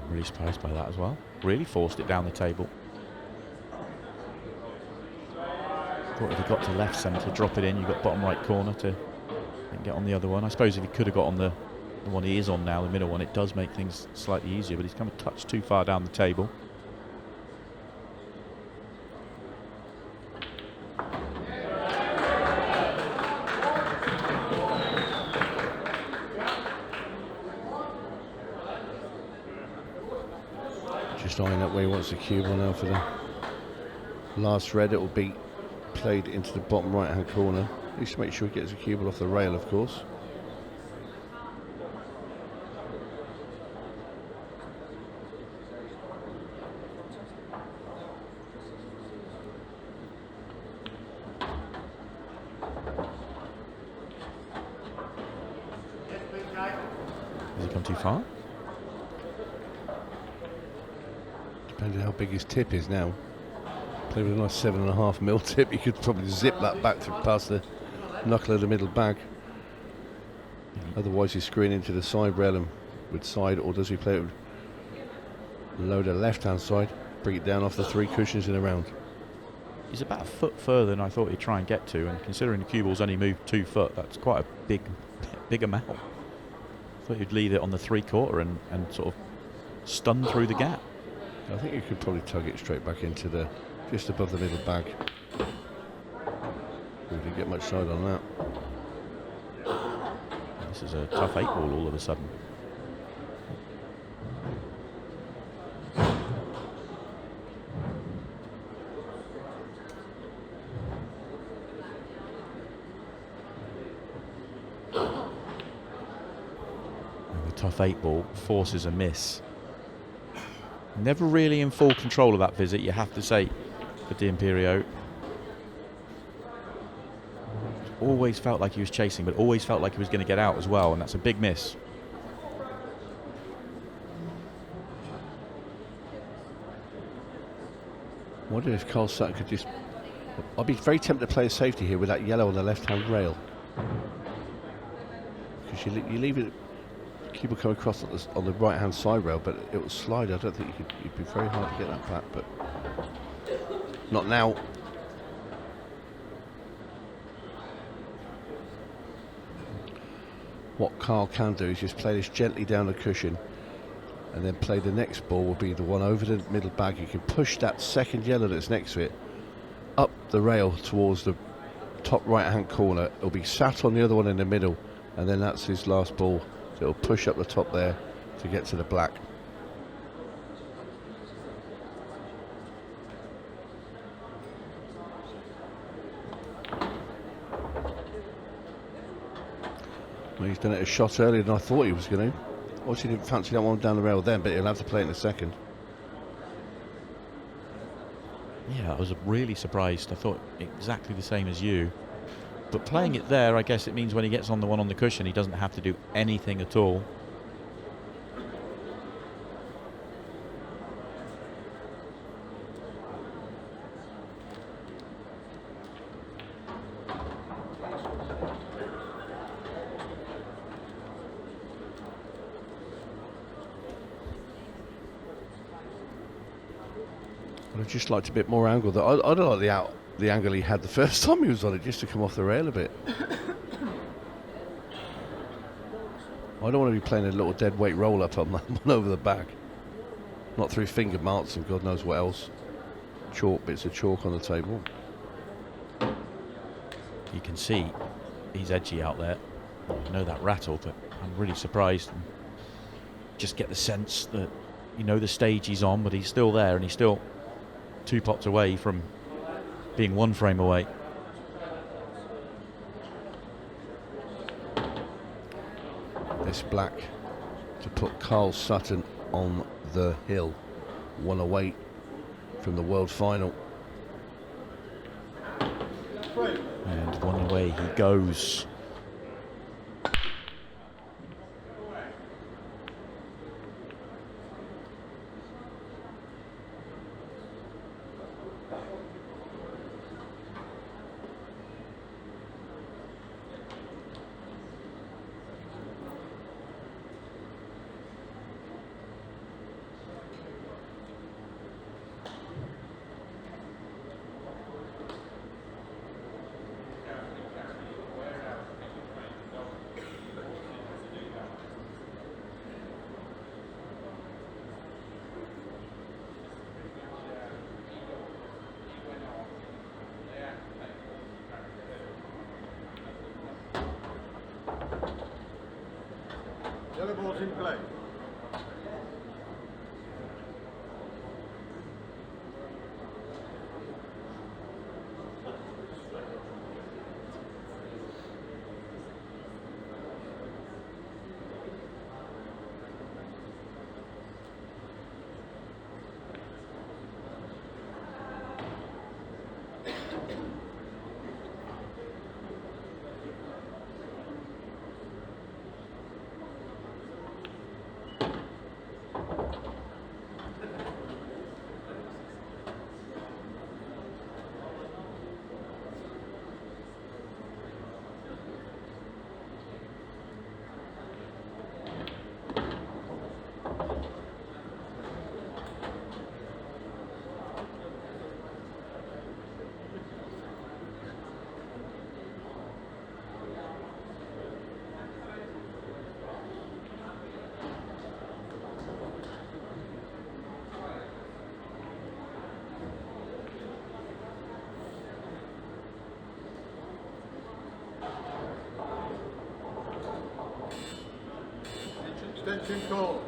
Really surprised by that as well. Really forced it down the table. Thought if he got to left centre, drop it in, you've got bottom right corner to get on the other one. I suppose if he could have got on the one he is on now, the middle one, it does make things slightly easier, but he's come a touch too far down the table. Just eyeing up where he wants the cue ball now for the last red. It will be played into the bottom right hand corner. Needs to make sure he gets the cue ball off the rail, of course. Has he come too far? Depending how big his tip is now. Play with a nice 7.5mm tip, you could probably zip that back past the knuckle of the middle bag. Otherwise he's screwing into the side rail and with side, or does he play it with low to left hand side, bring it down off the 3 cushions in a round? He's about a foot further than I thought he'd try and get to, and considering the cue ball's only moved 2 foot, that's quite a big amount. I thought he'd leave it on the 3/4 and sort of stun through the gap. I think you could probably tug it straight back into the, just above the middle bag. We didn't get much side on that. This is a tough 8-ball all of a sudden. And the tough 8-ball forces a miss. Never really in full control of that visit, you have to say, for 𝗫𝗫𝗀𝗀. Always felt like he was chasing, but always felt like he was going to get out as well, and that's a big miss. I wonder if Karl Sutton could just... I'd be very tempted to play a safety here with that yellow on the left-hand rail. Because you leave it... Cue will come across on the right-hand side rail, but it will slide. I don't think it'd be very hard to get that back, but not now. What Karl can do is just play this gently down the cushion, and then play the next ball will be the one over the middle bag. You can push that second yellow that's next to it up the rail towards the top right-hand corner. It'll be sat on the other one in the middle, and then that's his last ball. It'll push up the top there to get to the black. He's done it a shot earlier than I thought he was going to. Obviously didn't fancy that one down the rail then, but he'll have to play it in a second. Yeah, I was really surprised. I thought exactly the same as you. But playing it there, I guess it means when he gets on the one on the cushion, he doesn't have to do anything at all. I'd just liked a bit more angle. I'd like the angle he had the first time he was on it, just to come off the rail a bit. I don't want to be playing a little dead weight roll up on that one over the back. Not through finger marks and God knows what else. Chalk, bits of chalk on the table. You can see he's edgy out there. I know that rattle, but I'm really surprised. And just get the sense that, you know, the stage he's on, but he's still there and he's still 2 pots away from being 1 frame away. This black to put Karl Sutton on the hill, 1 away from the world final. And 1 away he goes. Yellow ball's in play. Extension call.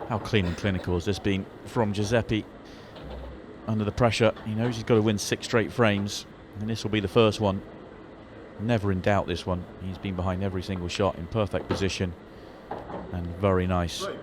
How clean and clinical has this been from Guiseppe? Under the pressure, he knows he's got to win 6 straight frames, and this will be the first one. Never in doubt, this one. He's been behind every single shot in perfect position, and very nice. Right.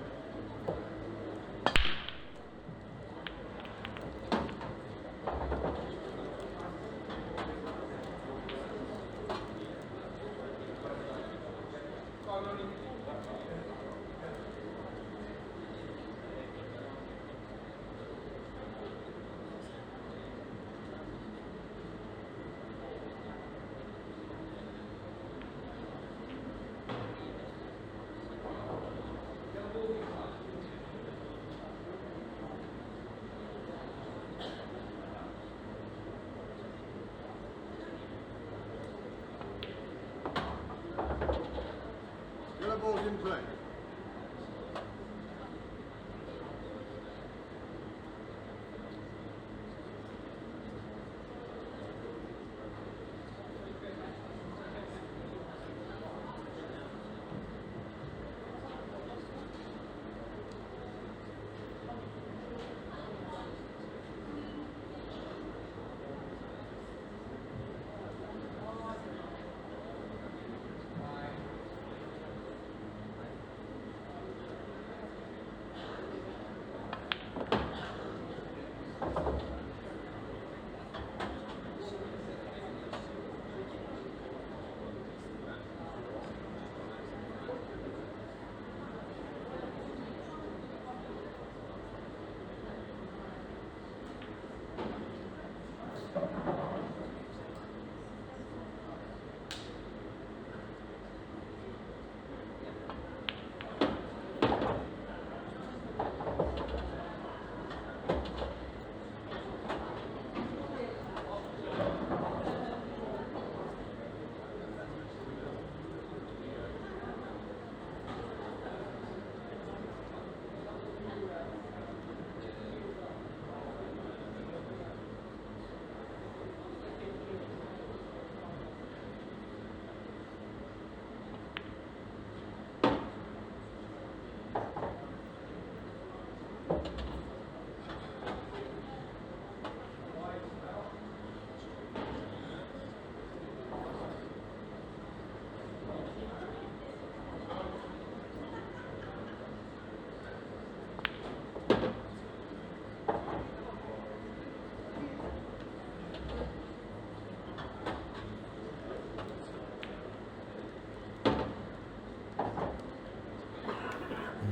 Balls in play.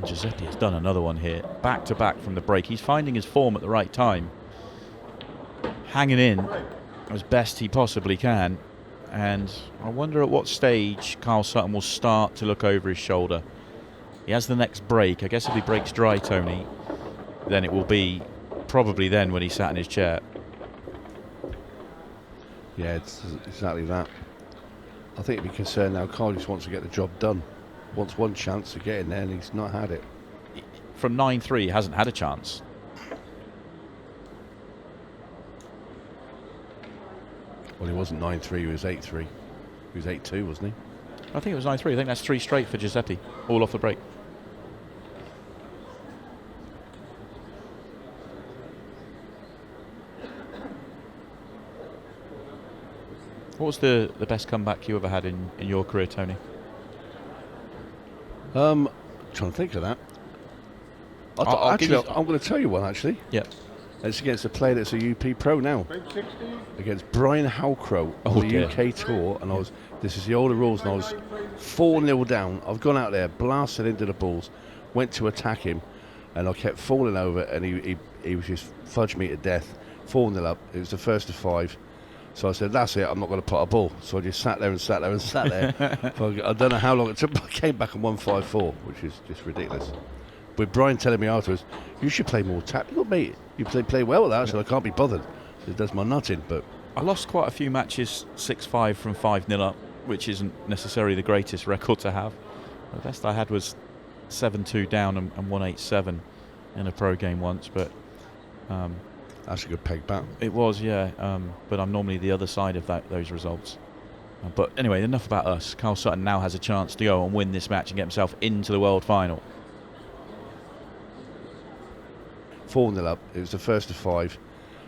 Giuseppe has done another one here, back to back from the break. He's finding his form at the right time, hanging in as best he possibly can. And I wonder at what stage Karl Sutton will start to look over his shoulder. He has the next break. I guess if he breaks dry, Tony, then it will be probably then when he sat in his chair. Yeah, it's exactly that. I think he'd be concerned now. Karl just wants to get the job done. Wants one chance to get in there, and he's not had it. From 9-3, he hasn't had a chance. Well, he wasn't 9-3, he was 8-3. He was 8-2, wasn't he? I think it was 9-3. I think that's 3 straight for Giuseppe, all off the break. What was the best comeback you ever had in your career, Tony? Trying to think of that. I'll give you- I'm going to tell you one, actually. Yeah. It's against a player that's a UP pro now. Bench 60. Against Brian Halcrow Oh, on the dear. UK tour. And this is the older rules, and I was 4-0 down. I've gone out there, blasted into the balls, went to attack him, and I kept falling over, and he was just fudged me to death. 4-0 up. It was the first of 5. So I said, that's it, I'm not going to put a ball. So I just sat there. I don't know how long it took, but I came back and won 5-4, which is just ridiculous. With Brian telling me afterwards, you should play more tactical, mate. You play well with that, so I can't be bothered. It does my nutting, but... I lost quite a few matches 6-5 from 5-0 up, which isn't necessarily the greatest record to have. The best I had was 7-2 down and won 8-7 in a pro game once, but... that's a good peg back. It was, yeah, but I'm normally the other side of those results. But anyway, enough about us. Karl Sutton now has a chance to go and win this match and get himself into the world final. 4-0 up. It was the first of 5.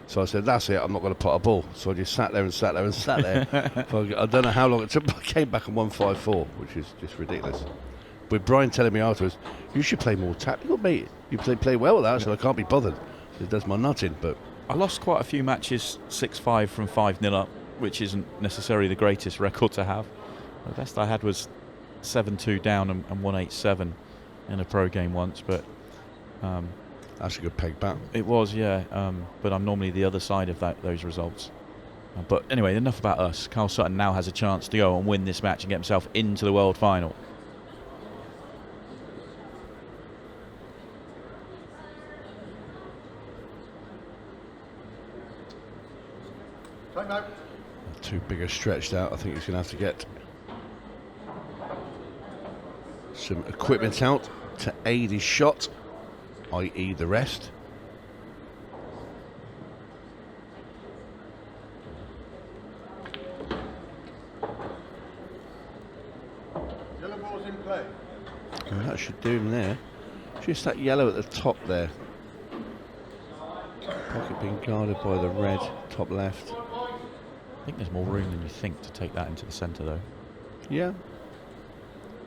So I said, that's it, I'm not going to put a ball. So I just sat there. I don't know how long it took, but I came back and won 5-4, which is just ridiculous. With Brian telling me afterwards, you should play more tactical, mate. You play well with that, so I can't be bothered. It does my nutting, but... I lost quite a few matches 6-5 from 5-0 up, which isn't necessarily the greatest record to have. The best I had was 7-2 down and won 8-7 in a pro game once, but... that's a good peg back. It was, yeah, but I'm normally the other side of those results. But anyway, enough about us. Karl Sutton now has a chance to go and win this match and get himself into the world final. Time out. Too big a stretched out. I think he's going to have to get some equipment out to aid his shot, i.e. the rest. Yellow ball's in play. And that should do him there. Just that yellow at the top there. Pocket being guarded by the red, top left. I think there's more room than you think to take that into the centre, though. Yeah.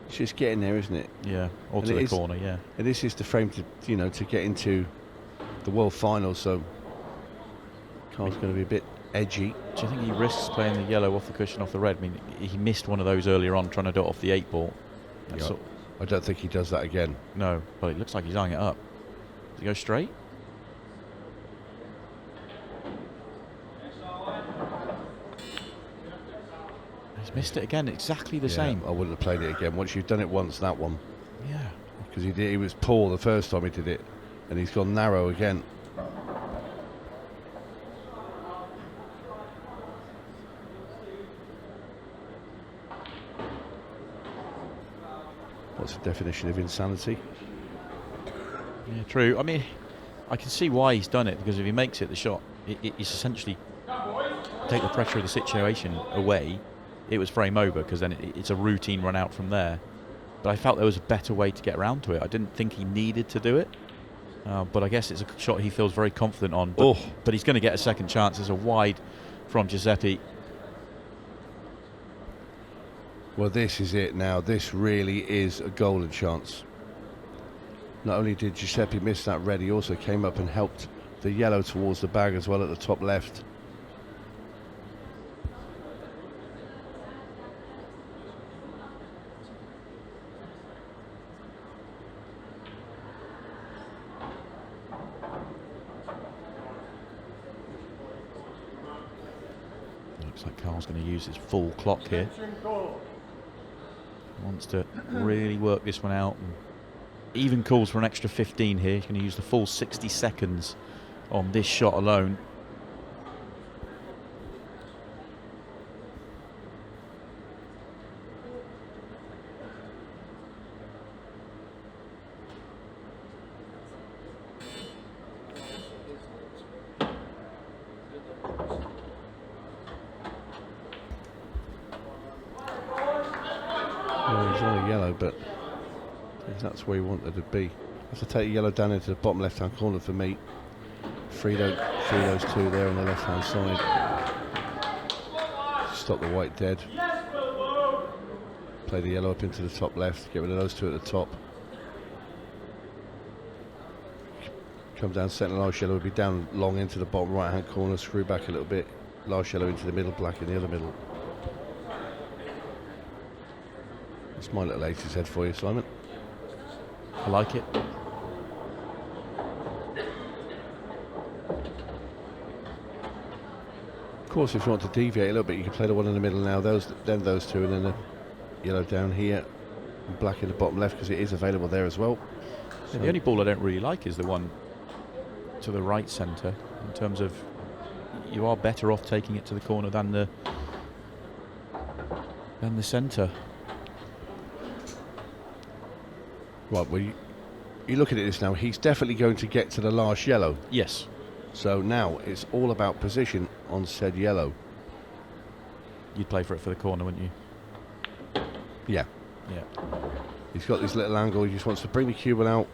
It's just getting there, isn't it? Yeah, or And to it the is- corner, yeah. And this is the frame to, you know, to get into the world final, so Karl's going to be a bit edgy. Do you think he risks playing the yellow off the cushion off the red? I mean, he missed one of those earlier on trying to do it off the 8-ball. Yeah. I don't think he does that again. No, but it looks like he's eyeing it up. Does he go straight? He's missed it again, exactly the same. I wouldn't have played it again. Once you've done it once, that one. Yeah. Because he was poor the first time he did it, and he's gone narrow again. What's the definition of insanity? Yeah, true. I mean, I can see why he's done it, because if he makes it the shot, it's essentially take the pressure of the situation away. It was frame over, because then it's a routine run out from there. But I felt there was a better way to get around to it. I didn't think he needed to do it. But I guess it's a shot he feels very confident on. But he's going to get a second chance. There's a wide from Guiseppe. Well, this is it now. This really is a golden chance. Not only did Giuseppe miss that red, he also came up and helped the yellow towards the bag as well at the top left. Looks like Karl's going to use his full clock here. Wants to really work this one out. And even calls for an extra 15 here. He's going to use the full 60 seconds on this shot alone. Well, he's on a yellow, but that's where he wanted to be. Have to take the yellow down into the bottom left-hand corner for me. Free those two there on the left-hand side. Stop the white dead. Play the yellow up into the top left. Get rid of those two at the top. Come down centre. Large yellow will be down long into the bottom right-hand corner. Screw back a little bit. Large yellow into the middle. Black in the other middle. It's my little 𝗍𝗃's head for you, Simon. I like it. Of course, if you want to deviate a little bit, you can play the one in the middle now, then those two, and then the yellow down here, and black in the bottom left, because it is available there as well. Yeah, the only ball I don't really like is the one to the right centre, in terms of you are better off taking it to the corner than the centre. Right, well, you look at this now, he's definitely going to get to the last yellow. Yes. So now it's all about position on said yellow. You'd play for it for the corner, wouldn't you? Yeah. Yeah. He's got this little angle, he just wants to bring the 𝗡𝗏 out.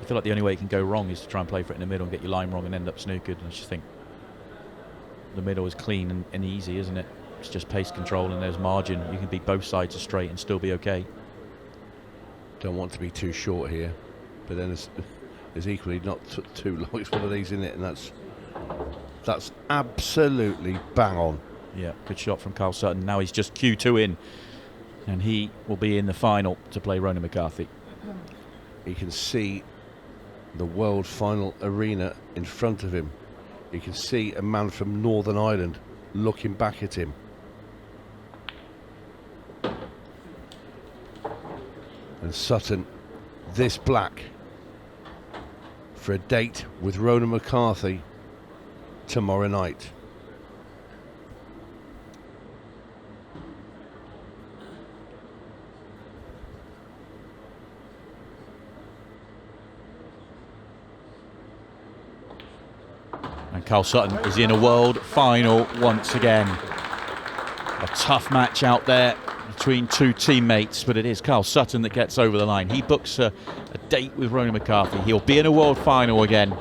I feel like the only way you can go wrong is to try and play for it in the middle and get your line wrong and end up snookered. And I just think the middle is clean and easy, isn't it? It's just pace control and there's margin. You can beat both sides are straight and still be okay. Don't want to be too short here, but then there's equally not too long. It's one of these, isn't it? And that's absolutely bang on. Yeah, good shot from Karl Sutton. Now he's just Q2 in, and he will be in the final to play Ronan McCarthy. He can see the world final arena in front of him. You can see a man from Northern Ireland looking back at him. And Sutton, this black, for a date with Ronan McCarthy tomorrow night. Karl Sutton is in a world final once again. A tough match out there between two teammates, but it is Karl Sutton that gets over the line. He books a date with Ronan McCarthy. He'll be in a world final again.